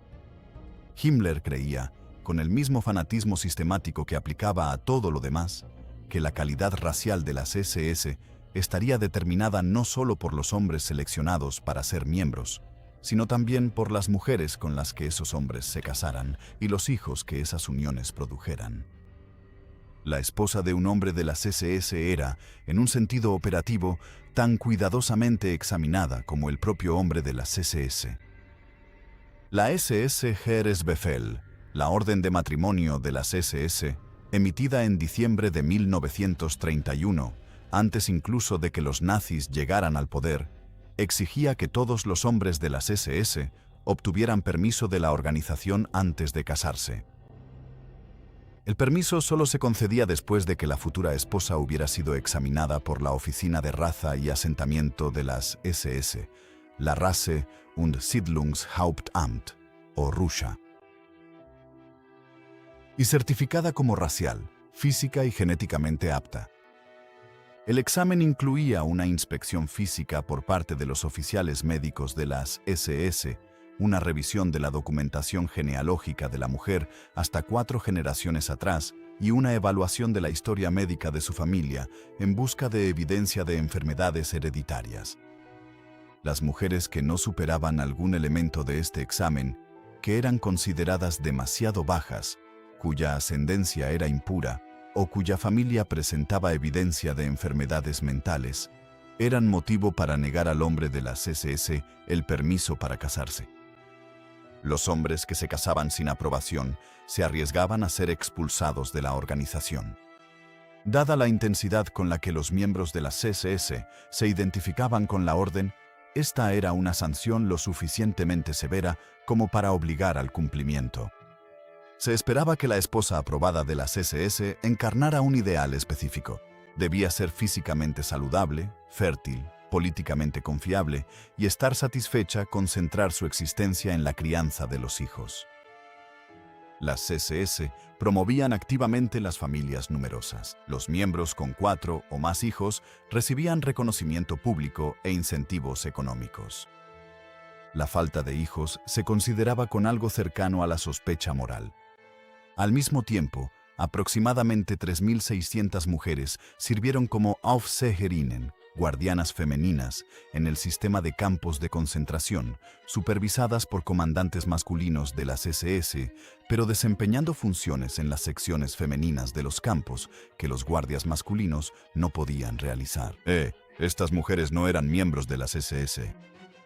Himmler creía, con el mismo fanatismo sistemático que aplicaba a todo lo demás, que la calidad racial de las SS estaría determinada no solo por los hombres seleccionados para ser miembros, sino también por las mujeres con las que esos hombres se casaran y los hijos que esas uniones produjeran. La esposa de un hombre de las SS era, en un sentido operativo, tan cuidadosamente examinada como el propio hombre de las SS. La SS Heeresbefehl, la orden de matrimonio de las SS, emitida en diciembre de 1931, antes incluso de que los nazis llegaran al poder, exigía que todos los hombres de las SS obtuvieran permiso de la organización antes de casarse. El permiso solo se concedía después de que la futura esposa hubiera sido examinada por la Oficina de Raza y Asentamiento de las SS, la Rasse- und Siedlungshauptamt, o Russia, y certificada como racial, física y genéticamente apta. El examen incluía una inspección física por parte de los oficiales médicos de las SS, una revisión de la documentación genealógica de la mujer hasta 4 generaciones atrás y una evaluación de la historia médica de su familia en busca de evidencia de enfermedades hereditarias. Las mujeres que no superaban algún elemento de este examen, que eran consideradas demasiado bajas, cuya ascendencia era impura, o cuya familia presentaba evidencia de enfermedades mentales, eran motivo para negar al hombre de las SS el permiso para casarse. Los hombres que se casaban sin aprobación se arriesgaban a ser expulsados de la organización. Dada la intensidad con la que los miembros de las SS se identificaban con la orden, esta era una sanción lo suficientemente severa como para obligar al cumplimiento. Se esperaba que la esposa aprobada de las SS encarnara un ideal específico. Debía ser físicamente saludable, fértil, políticamente confiable y estar satisfecha con centrar su existencia en la crianza de los hijos. Las SS promovían activamente las familias numerosas. Los miembros con 4 o más hijos recibían reconocimiento público e incentivos económicos. La falta de hijos se consideraba con algo cercano a la sospecha moral. Al mismo tiempo, aproximadamente 3.600 mujeres sirvieron como Aufseherinnen, guardianas femeninas, en el sistema de campos de concentración, supervisadas por comandantes masculinos de las SS, pero desempeñando funciones en las secciones femeninas de los campos que los guardias masculinos no podían realizar. Estas mujeres no eran miembros de las SS.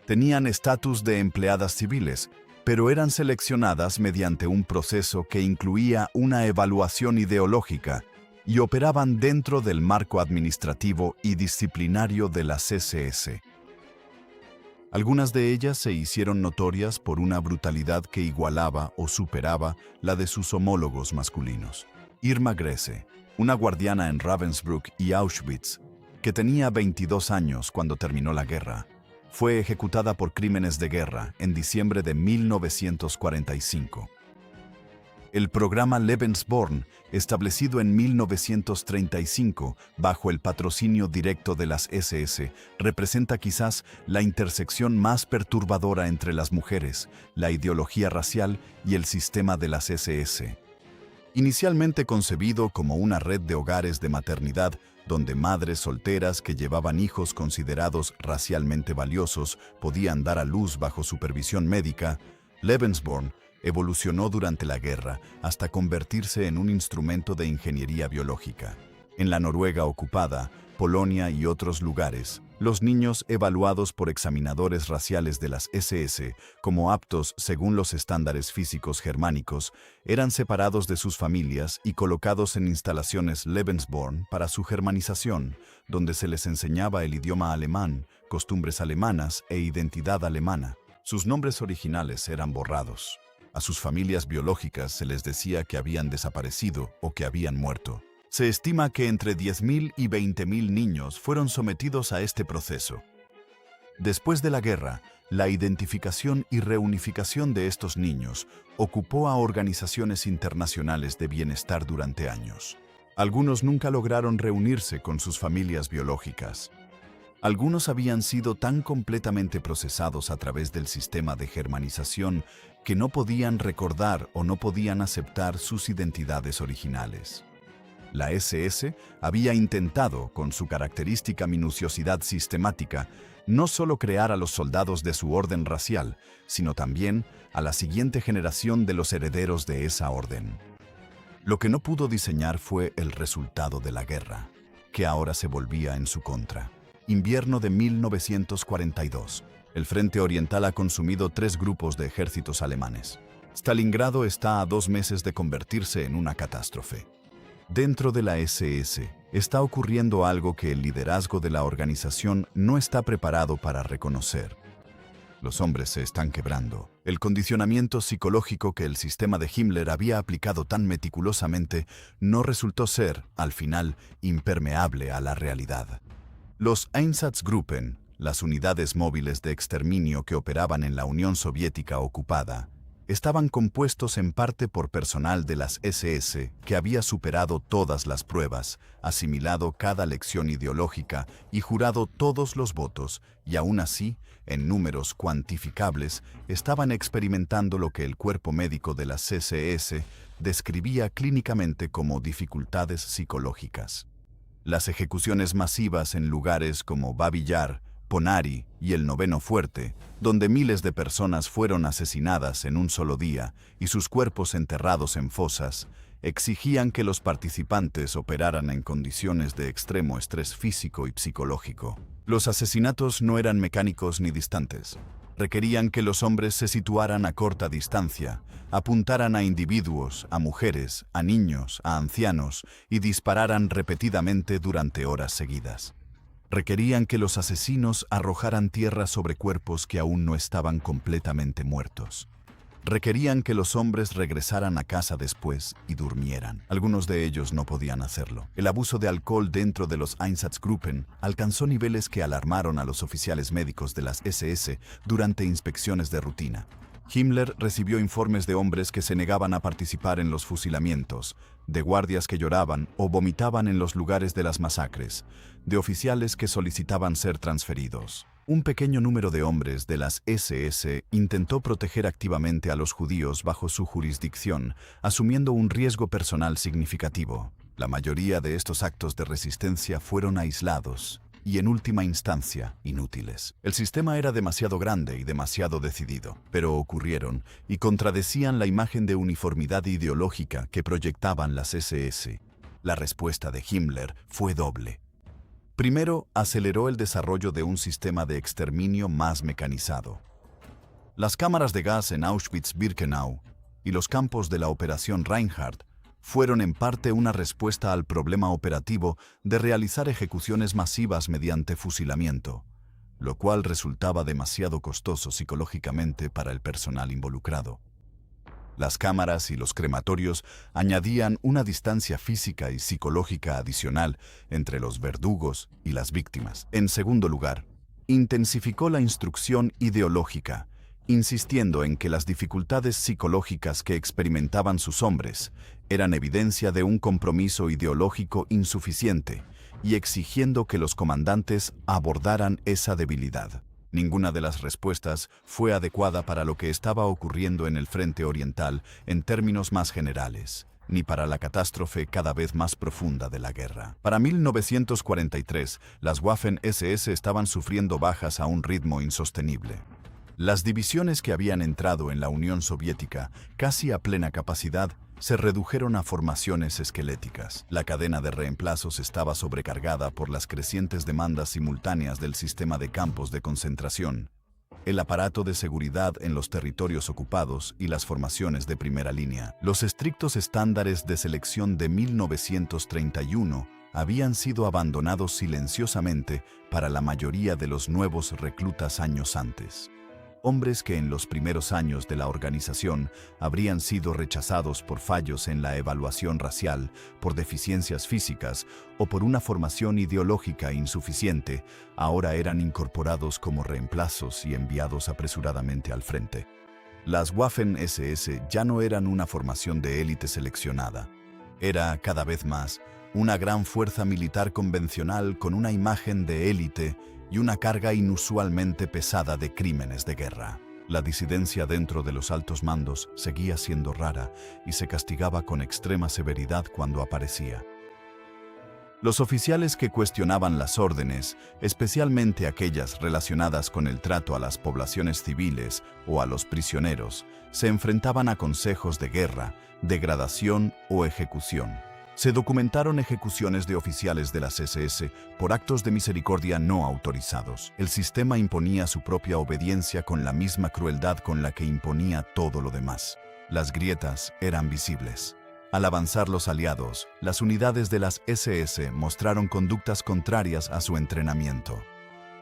Tenían estatus de empleadas civiles, pero eran seleccionadas mediante un proceso que incluía una evaluación ideológica y operaban dentro del marco administrativo y disciplinario de las SS. Algunas de ellas se hicieron notorias por una brutalidad que igualaba o superaba la de sus homólogos masculinos. Irma Grese, una guardiana en Ravensbrück y Auschwitz, que tenía 22 años cuando terminó la guerra, fue ejecutada por crímenes de guerra en diciembre de 1945. El programa Lebensborn, establecido en 1935 bajo el patrocinio directo de las SS, representa quizás la intersección más perturbadora entre las mujeres, la ideología racial y el sistema de las SS. Inicialmente concebido como una red de hogares de maternidad, donde madres solteras que llevaban hijos considerados racialmente valiosos podían dar a luz bajo supervisión médica, Lebensborn evolucionó durante la guerra hasta convertirse en un instrumento de ingeniería biológica. En la Noruega ocupada, Polonia y otros lugares, los niños evaluados por examinadores raciales de las SS como aptos según los estándares físicos germánicos eran separados de sus familias y colocados en instalaciones Lebensborn para su germanización, donde se les enseñaba el idioma alemán, costumbres alemanas e identidad alemana. Sus nombres originales eran borrados. A sus familias biológicas se les decía que habían desaparecido o que habían muerto. Se estima que entre 10.000 y 20.000 niños fueron sometidos a este proceso. Después de la guerra, la identificación y reunificación de estos niños ocupó a organizaciones internacionales de bienestar durante años. Algunos nunca lograron reunirse con sus familias biológicas. Algunos habían sido tan completamente procesados a través del sistema de germanización que no podían recordar o no podían aceptar sus identidades originales. La SS había intentado, con su característica minuciosidad sistemática, no solo crear a los soldados de su orden racial, sino también a la siguiente generación de los herederos de esa orden. Lo que no pudo diseñar fue el resultado de la guerra, que ahora se volvía en su contra. Invierno de 1942. El frente oriental ha consumido 3 grupos de ejércitos alemanes. Stalingrado está a 2 meses de convertirse en una catástrofe. Dentro de la SS está ocurriendo algo que el liderazgo de la organización no está preparado para reconocer. Los hombres se están quebrando. El condicionamiento psicológico que el sistema de Himmler había aplicado tan meticulosamente no resultó ser, al final, impermeable a la realidad. Los Einsatzgruppen, las unidades móviles de exterminio que operaban en la Unión Soviética ocupada, estaban compuestos en parte por personal de las SS que había superado todas las pruebas, asimilado cada lección ideológica y jurado todos los votos, y aún así, en números cuantificables, estaban experimentando lo que el cuerpo médico de las SS describía clínicamente como dificultades psicológicas. Las ejecuciones masivas en lugares como Babi Yar, Ponari y el Noveno Fuerte, donde miles de personas fueron asesinadas en un solo día y sus cuerpos enterrados en fosas, exigían que los participantes operaran en condiciones de extremo estrés físico y psicológico. Los asesinatos no eran mecánicos ni distantes. Requerían que los hombres se situaran a corta distancia, apuntaran a individuos, a mujeres, a niños, a ancianos y dispararan repetidamente durante horas seguidas. Requerían que los asesinos arrojaran tierra sobre cuerpos que aún no estaban completamente muertos. Requerían que los hombres regresaran a casa después y durmieran. Algunos de ellos no podían hacerlo. El abuso de alcohol dentro de los Einsatzgruppen alcanzó niveles que alarmaron a los oficiales médicos de las SS durante inspecciones de rutina. Himmler recibió informes de hombres que se negaban a participar en los fusilamientos, de guardias que lloraban o vomitaban en los lugares de las masacres, de oficiales que solicitaban ser transferidos. Un pequeño número de hombres de las SS intentó proteger activamente a los judíos bajo su jurisdicción, asumiendo un riesgo personal significativo. La mayoría de estos actos de resistencia fueron aislados y, en última instancia, inútiles. El sistema era demasiado grande y demasiado decidido, pero ocurrieron y contradecían la imagen de uniformidad ideológica que proyectaban las SS. La respuesta de Himmler fue doble. Primero, aceleró el desarrollo de un sistema de exterminio más mecanizado. Las cámaras de gas en Auschwitz-Birkenau y los campos de la Operación Reinhardt fueron en parte una respuesta al problema operativo de realizar ejecuciones masivas mediante fusilamiento, lo cual resultaba demasiado costoso psicológicamente para el personal involucrado. Las cámaras y los crematorios añadían una distancia física y psicológica adicional entre los verdugos y las víctimas. En segundo lugar, intensificó la instrucción ideológica, insistiendo en que las dificultades psicológicas que experimentaban sus hombres eran evidencia de un compromiso ideológico insuficiente y exigiendo que los comandantes abordaran esa debilidad. Ninguna de las respuestas fue adecuada para lo que estaba ocurriendo en el frente oriental en términos más generales, ni para la catástrofe cada vez más profunda de la guerra. Para 1943, las Waffen-SS estaban sufriendo bajas a un ritmo insostenible. Las divisiones que habían entrado en la Unión Soviética, casi a plena capacidad, se redujeron a formaciones esqueléticas. La cadena de reemplazos estaba sobrecargada por las crecientes demandas simultáneas del sistema de campos de concentración, el aparato de seguridad en los territorios ocupados y las formaciones de primera línea. Los estrictos estándares de selección de 1931 habían sido abandonados silenciosamente para la mayoría de los nuevos reclutas años antes. Hombres que en los primeros años de la organización habrían sido rechazados por fallos en la evaluación racial, por deficiencias físicas o por una formación ideológica insuficiente, ahora eran incorporados como reemplazos y enviados apresuradamente al frente. Las Waffen-SS ya no eran una formación de élite seleccionada. Era, cada vez más, una gran fuerza militar convencional con una imagen de élite y una carga inusualmente pesada de crímenes de guerra. La disidencia dentro de los altos mandos seguía siendo rara y se castigaba con extrema severidad cuando aparecía. Los oficiales que cuestionaban las órdenes, especialmente aquellas relacionadas con el trato a las poblaciones civiles o a los prisioneros, se enfrentaban a consejos de guerra, degradación o ejecución. Se documentaron ejecuciones de oficiales de las SS por actos de misericordia no autorizados. El sistema imponía su propia obediencia con la misma crueldad con la que imponía todo lo demás. Las grietas eran visibles. Al avanzar los aliados, las unidades de las SS mostraron conductas contrarias a su entrenamiento.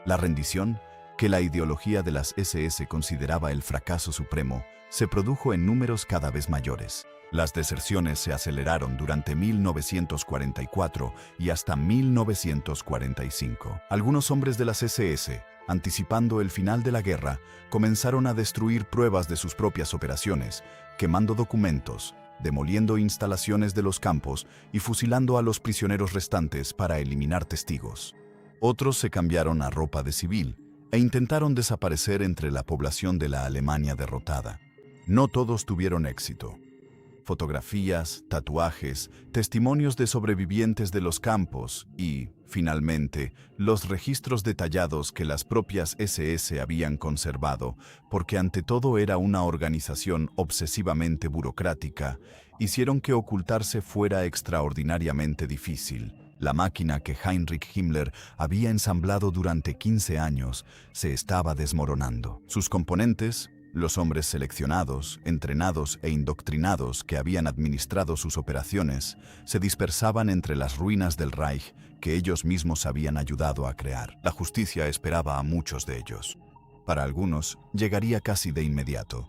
La rendición, que la ideología de las SS consideraba el fracaso supremo, se produjo en números cada vez mayores. Las deserciones se aceleraron durante 1944 y hasta 1945. Algunos hombres de las SS, anticipando el final de la guerra, comenzaron a destruir pruebas de sus propias operaciones, quemando documentos, demoliendo instalaciones de los campos y fusilando a los prisioneros restantes para eliminar testigos. Otros se cambiaron a ropa de civil e intentaron desaparecer entre la población de la Alemania derrotada. No todos tuvieron éxito. Fotografías, tatuajes, testimonios de sobrevivientes de los campos y, finalmente, los registros detallados que las propias SS habían conservado, porque ante todo era una organización obsesivamente burocrática, hicieron que ocultarse fuera extraordinariamente difícil. La máquina que Heinrich Himmler había ensamblado durante 15 años se estaba desmoronando. Sus componentes, los hombres seleccionados, entrenados e indoctrinados que habían administrado sus operaciones, se dispersaban entre las ruinas del Reich que ellos mismos habían ayudado a crear. La justicia esperaba a muchos de ellos. Para algunos, llegaría casi de inmediato.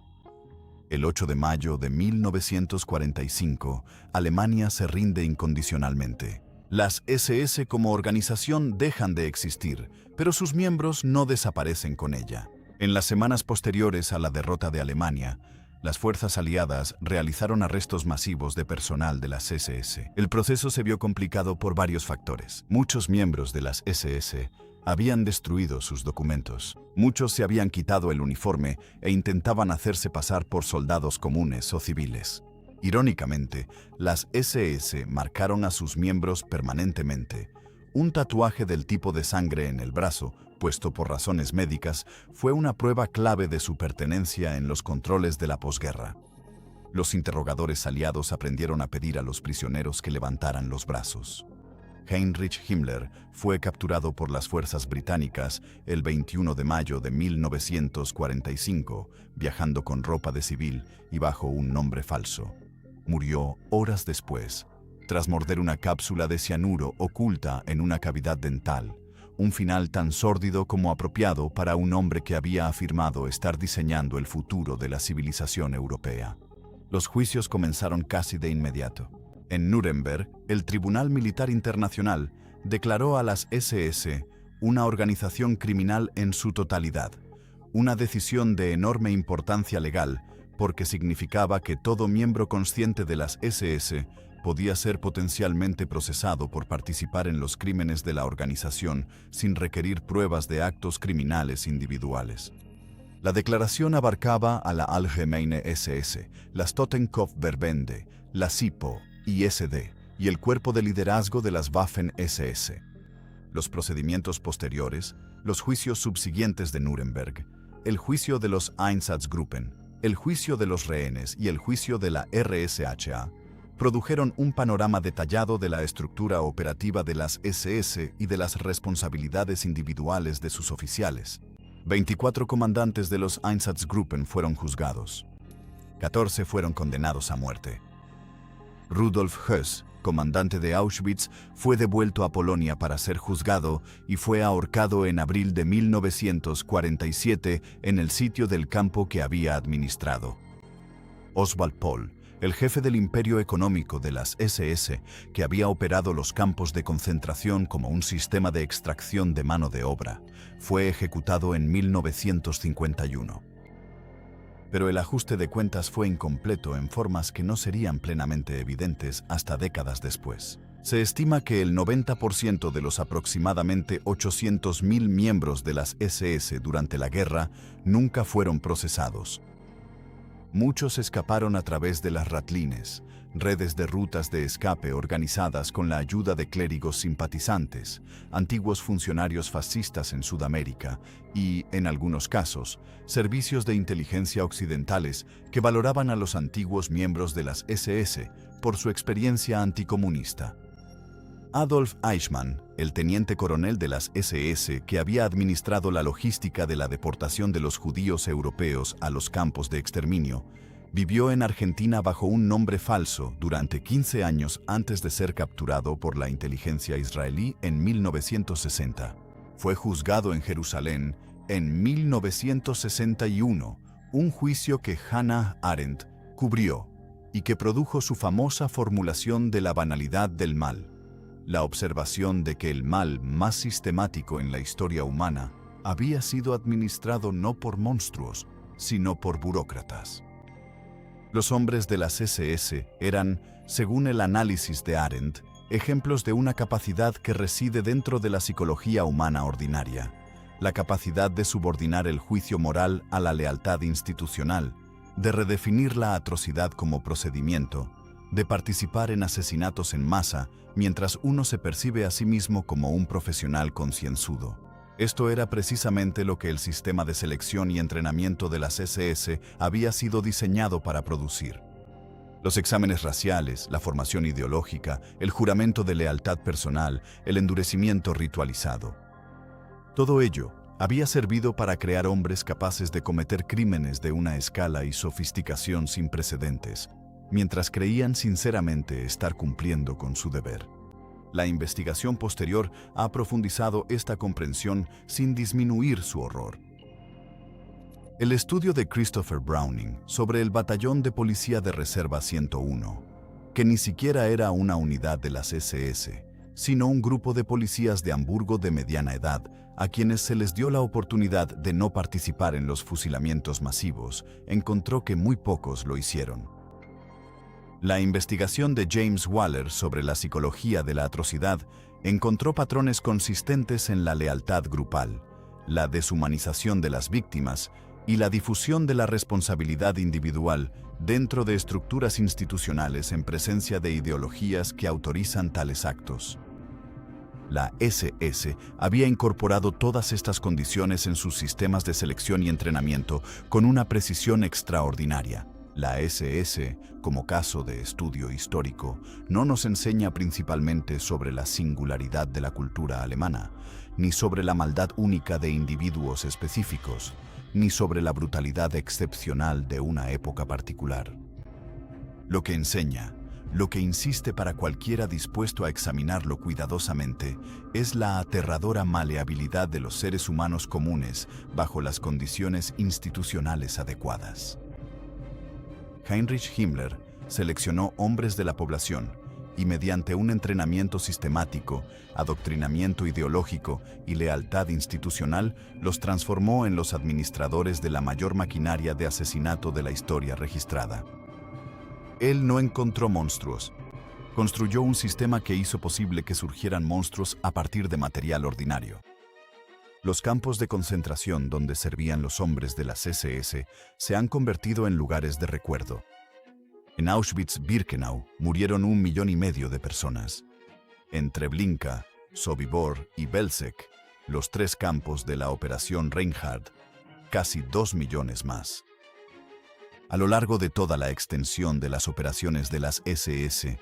El 8 de mayo de 1945, Alemania se rinde incondicionalmente. Las SS como organización dejan de existir, pero sus miembros no desaparecen con ella. En las semanas posteriores a la derrota de Alemania, las fuerzas aliadas realizaron arrestos masivos de personal de las SS. El proceso se vio complicado por varios factores. Muchos miembros de las SS Habían destruido sus documentos. Muchos se habían quitado el uniforme e intentaban hacerse pasar por soldados comunes o civiles. Irónicamente, las SS marcaron a sus miembros permanentemente. Un tatuaje del tipo de sangre en el brazo, puesto por razones médicas, fue una prueba clave de su pertenencia en los controles de la posguerra. Los interrogadores aliados aprendieron a pedir a los prisioneros que levantaran los brazos. Heinrich Himmler fue capturado por las fuerzas británicas el 21 de mayo de 1945, viajando con ropa de civil y bajo un nombre falso. Murió horas después, tras morder una cápsula de cianuro oculta en una cavidad dental, un final tan sórdido como apropiado para un hombre que había afirmado estar diseñando el futuro de la civilización europea. Los juicios comenzaron casi de inmediato. En Nuremberg, el Tribunal Militar Internacional declaró a las SS una organización criminal en su totalidad, una decisión de enorme importancia legal porque significaba que todo miembro consciente de las SS podía ser potencialmente procesado por participar en los crímenes de la organización sin requerir pruebas de actos criminales individuales. La declaración abarcaba a la Allgemeine SS, las Totenkopfverbände, la SIPO, ISD y el cuerpo de liderazgo de las Waffen-SS. Los procedimientos posteriores, los juicios subsiguientes de Nuremberg, el juicio de los Einsatzgruppen, el juicio de los rehenes y el juicio de la RSHA, produjeron un panorama detallado de la estructura operativa de las SS y de las responsabilidades individuales de sus oficiales. 24 comandantes de los Einsatzgruppen fueron juzgados. 14 fueron condenados a muerte. Rudolf Höss, comandante de Auschwitz, fue devuelto a Polonia para ser juzgado y fue ahorcado en abril de 1947 en el sitio del campo que había administrado. Oswald Pohl, el jefe del imperio económico de las SS, que había operado los campos de concentración como un sistema de extracción de mano de obra, fue ejecutado en 1951. Pero el ajuste de cuentas fue incompleto en formas que no serían plenamente evidentes hasta décadas después. Se estima que el 90% de los aproximadamente 800.000 miembros de las SS durante la guerra nunca fueron procesados. Muchos escaparon a través de las ratlines, redes de rutas de escape organizadas con la ayuda de clérigos simpatizantes, antiguos funcionarios fascistas en Sudamérica y, en algunos casos, servicios de inteligencia occidentales que valoraban a los antiguos miembros de las SS por su experiencia anticomunista. Adolf Eichmann, el teniente coronel de las SS que había administrado la logística de la deportación de los judíos europeos a los campos de exterminio, vivió en Argentina bajo un nombre falso durante 15 años antes de ser capturado por la inteligencia israelí en 1960. Fue juzgado en Jerusalén en 1961, un juicio que Hannah Arendt cubrió y que produjo su famosa formulación de la banalidad del mal, la observación de que el mal más sistemático en la historia humana había sido administrado no por monstruos, sino por burócratas. Los hombres de las SS eran, según el análisis de Arendt, ejemplos de una capacidad que reside dentro de la psicología humana ordinaria, la capacidad de subordinar el juicio moral a la lealtad institucional, de redefinir la atrocidad como procedimiento, de participar en asesinatos en masa mientras uno se percibe a sí mismo como un profesional concienzudo. Esto era precisamente lo que el sistema de selección y entrenamiento de las SS había sido diseñado para producir. Los exámenes raciales, la formación ideológica, el juramento de lealtad personal, el endurecimiento ritualizado. Todo ello había servido para crear hombres capaces de cometer crímenes de una escala y sofisticación sin precedentes, mientras creían sinceramente estar cumpliendo con su deber. La investigación posterior ha profundizado esta comprensión sin disminuir su horror. El estudio de Christopher Browning sobre el Batallón de Policía de Reserva 101, que ni siquiera era una unidad de las SS, sino un grupo de policías de Hamburgo de mediana edad, a quienes se les dio la oportunidad de no participar en los fusilamientos masivos, encontró que muy pocos lo hicieron. La investigación de James Waller sobre la psicología de la atrocidad encontró patrones consistentes en la lealtad grupal, la deshumanización de las víctimas y la difusión de la responsabilidad individual dentro de estructuras institucionales en presencia de ideologías que autorizan tales actos. La SS había incorporado todas estas condiciones en sus sistemas de selección y entrenamiento con una precisión extraordinaria. La SS, como caso de estudio histórico, no nos enseña principalmente sobre la singularidad de la cultura alemana, ni sobre la maldad única de individuos específicos, ni sobre la brutalidad excepcional de una época particular. Lo que enseña, lo que insiste para cualquiera dispuesto a examinarlo cuidadosamente, es la aterradora maleabilidad de los seres humanos comunes bajo las condiciones institucionales adecuadas. Heinrich Himmler seleccionó hombres de la población y mediante un entrenamiento sistemático, adoctrinamiento ideológico y lealtad institucional, los transformó en los administradores de la mayor maquinaria de asesinato de la historia registrada. Él no encontró monstruos. Construyó un sistema que hizo posible que surgieran monstruos a partir de material ordinario. Los campos de concentración donde servían los hombres de las SS se han convertido en lugares de recuerdo. En Auschwitz-Birkenau murieron 1,5 millones de personas. En Treblinka, Sobibor y Belzec, los 3 campos de la Operación Reinhard, casi 2 millones más. A lo largo de toda la extensión de las operaciones de las SS,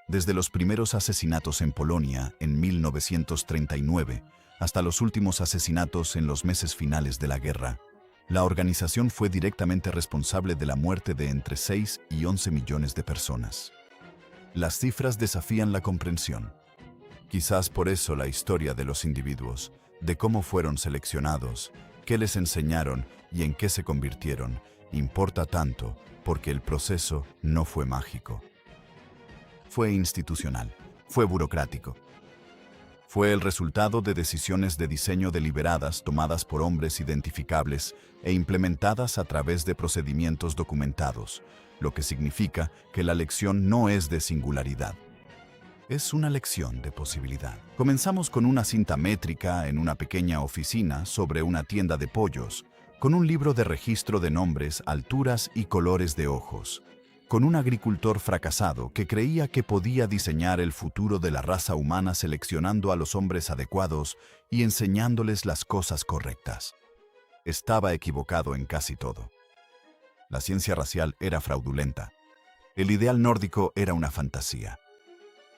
desde los primeros asesinatos en Polonia en 1939 hasta los últimos asesinatos en los meses finales de la guerra, la organización fue directamente responsable de la muerte de entre 6 y 11 millones de personas. Las cifras desafían la comprensión. Quizás por eso la historia de los individuos, de cómo fueron seleccionados, qué les enseñaron y en qué se convirtieron, importa tanto, porque el proceso no fue mágico. Fue institucional, fue burocrático. Fue el resultado de decisiones de diseño deliberadas tomadas por hombres identificables e implementadas a través de procedimientos documentados, lo que significa que la lección no es de singularidad. Es una lección de posibilidad. Comenzamos con una cinta métrica en una pequeña oficina sobre una tienda de pollos, con un libro de registro de nombres, alturas y colores de ojos, con un agricultor fracasado que creía que podía diseñar el futuro de la raza humana seleccionando a los hombres adecuados y enseñándoles las cosas correctas. Estaba equivocado en casi todo. La ciencia racial era fraudulenta. El ideal nórdico era una fantasía.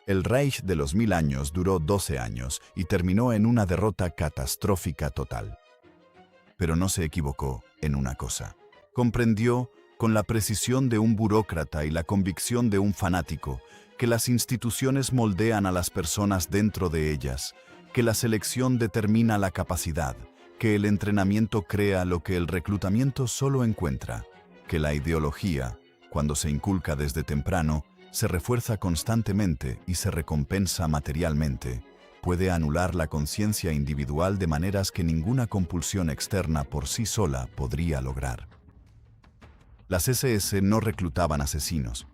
El Reich de los 1000 años duró 12 años y terminó en una derrota catastrófica total. Pero no se equivocó en una cosa. Comprendió, con la precisión de un burócrata y la convicción de un fanático, que las instituciones moldean a las personas dentro de ellas, que la selección determina la capacidad, que el entrenamiento crea lo que el reclutamiento solo encuentra, que la ideología, cuando se inculca desde temprano, se refuerza constantemente y se recompensa materialmente, puede anular la conciencia individual de maneras que ninguna compulsión externa por sí sola podría lograr. Las SS no reclutaban asesinos,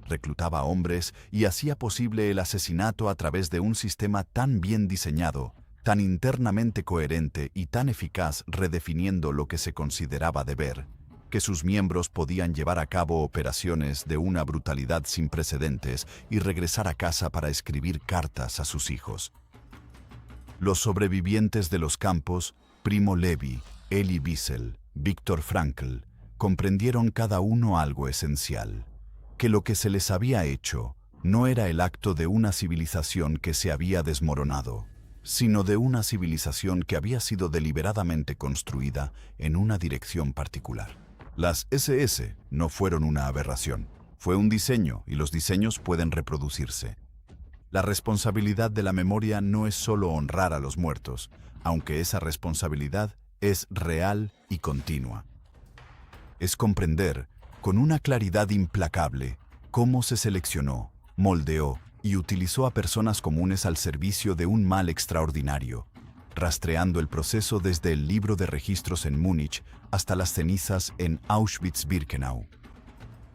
reclutaba hombres y hacía posible el asesinato a través de un sistema tan bien diseñado, tan internamente coherente y tan eficaz redefiniendo lo que se consideraba deber, que sus miembros podían llevar a cabo operaciones de una brutalidad sin precedentes y regresar a casa para escribir cartas a sus hijos. Los sobrevivientes de los campos, Primo Levi, Elie Wiesel, Viktor Frankl, comprendieron cada uno algo esencial, que lo que se les había hecho no era el acto de una civilización que se había desmoronado, sino de una civilización que había sido deliberadamente construida en una dirección particular. Las SS no fueron una aberración, fue un diseño y los diseños pueden reproducirse. La responsabilidad de la memoria no es solo honrar a los muertos, aunque esa responsabilidad es real y continua. Es comprender, con una claridad implacable, cómo se seleccionó, moldeó y utilizó a personas comunes al servicio de un mal extraordinario, rastreando el proceso desde el libro de registros en Múnich hasta las cenizas en Auschwitz-Birkenau.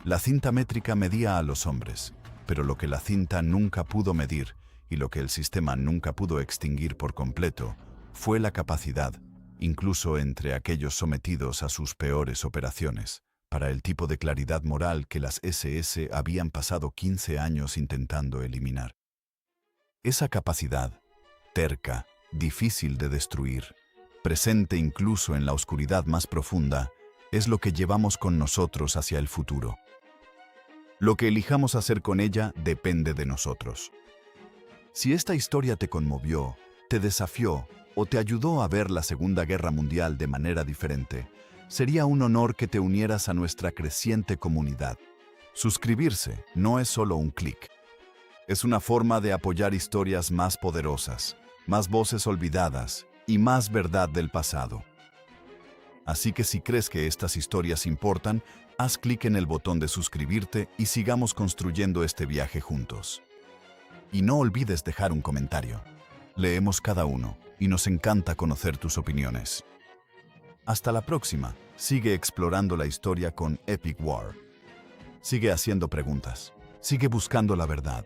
La cinta métrica medía a los hombres, pero lo que la cinta nunca pudo medir, y lo que el sistema nunca pudo extinguir por completo fue la capacidad, incluso entre aquellos sometidos a sus peores operaciones, para el tipo de claridad moral que las SS habían pasado 15 años intentando eliminar. Esa capacidad, terca, difícil de destruir, presente incluso en la oscuridad más profunda, es lo que llevamos con nosotros hacia el futuro. Lo que elijamos hacer con ella depende de nosotros. Si esta historia te conmovió, te desafió o te ayudó a ver la Segunda Guerra Mundial de manera diferente, sería un honor que te unieras a nuestra creciente comunidad. Suscribirse no es solo un clic. Es una forma de apoyar historias más poderosas, más voces olvidadas y más verdad del pasado. Así que si crees que estas historias importan, haz clic en el botón de suscribirte y sigamos construyendo este viaje juntos. Y no olvides dejar un comentario. Leemos cada uno y nos encanta conocer tus opiniones. Hasta la próxima. Sigue explorando la historia con Epic War. Sigue haciendo preguntas. Sigue buscando la verdad.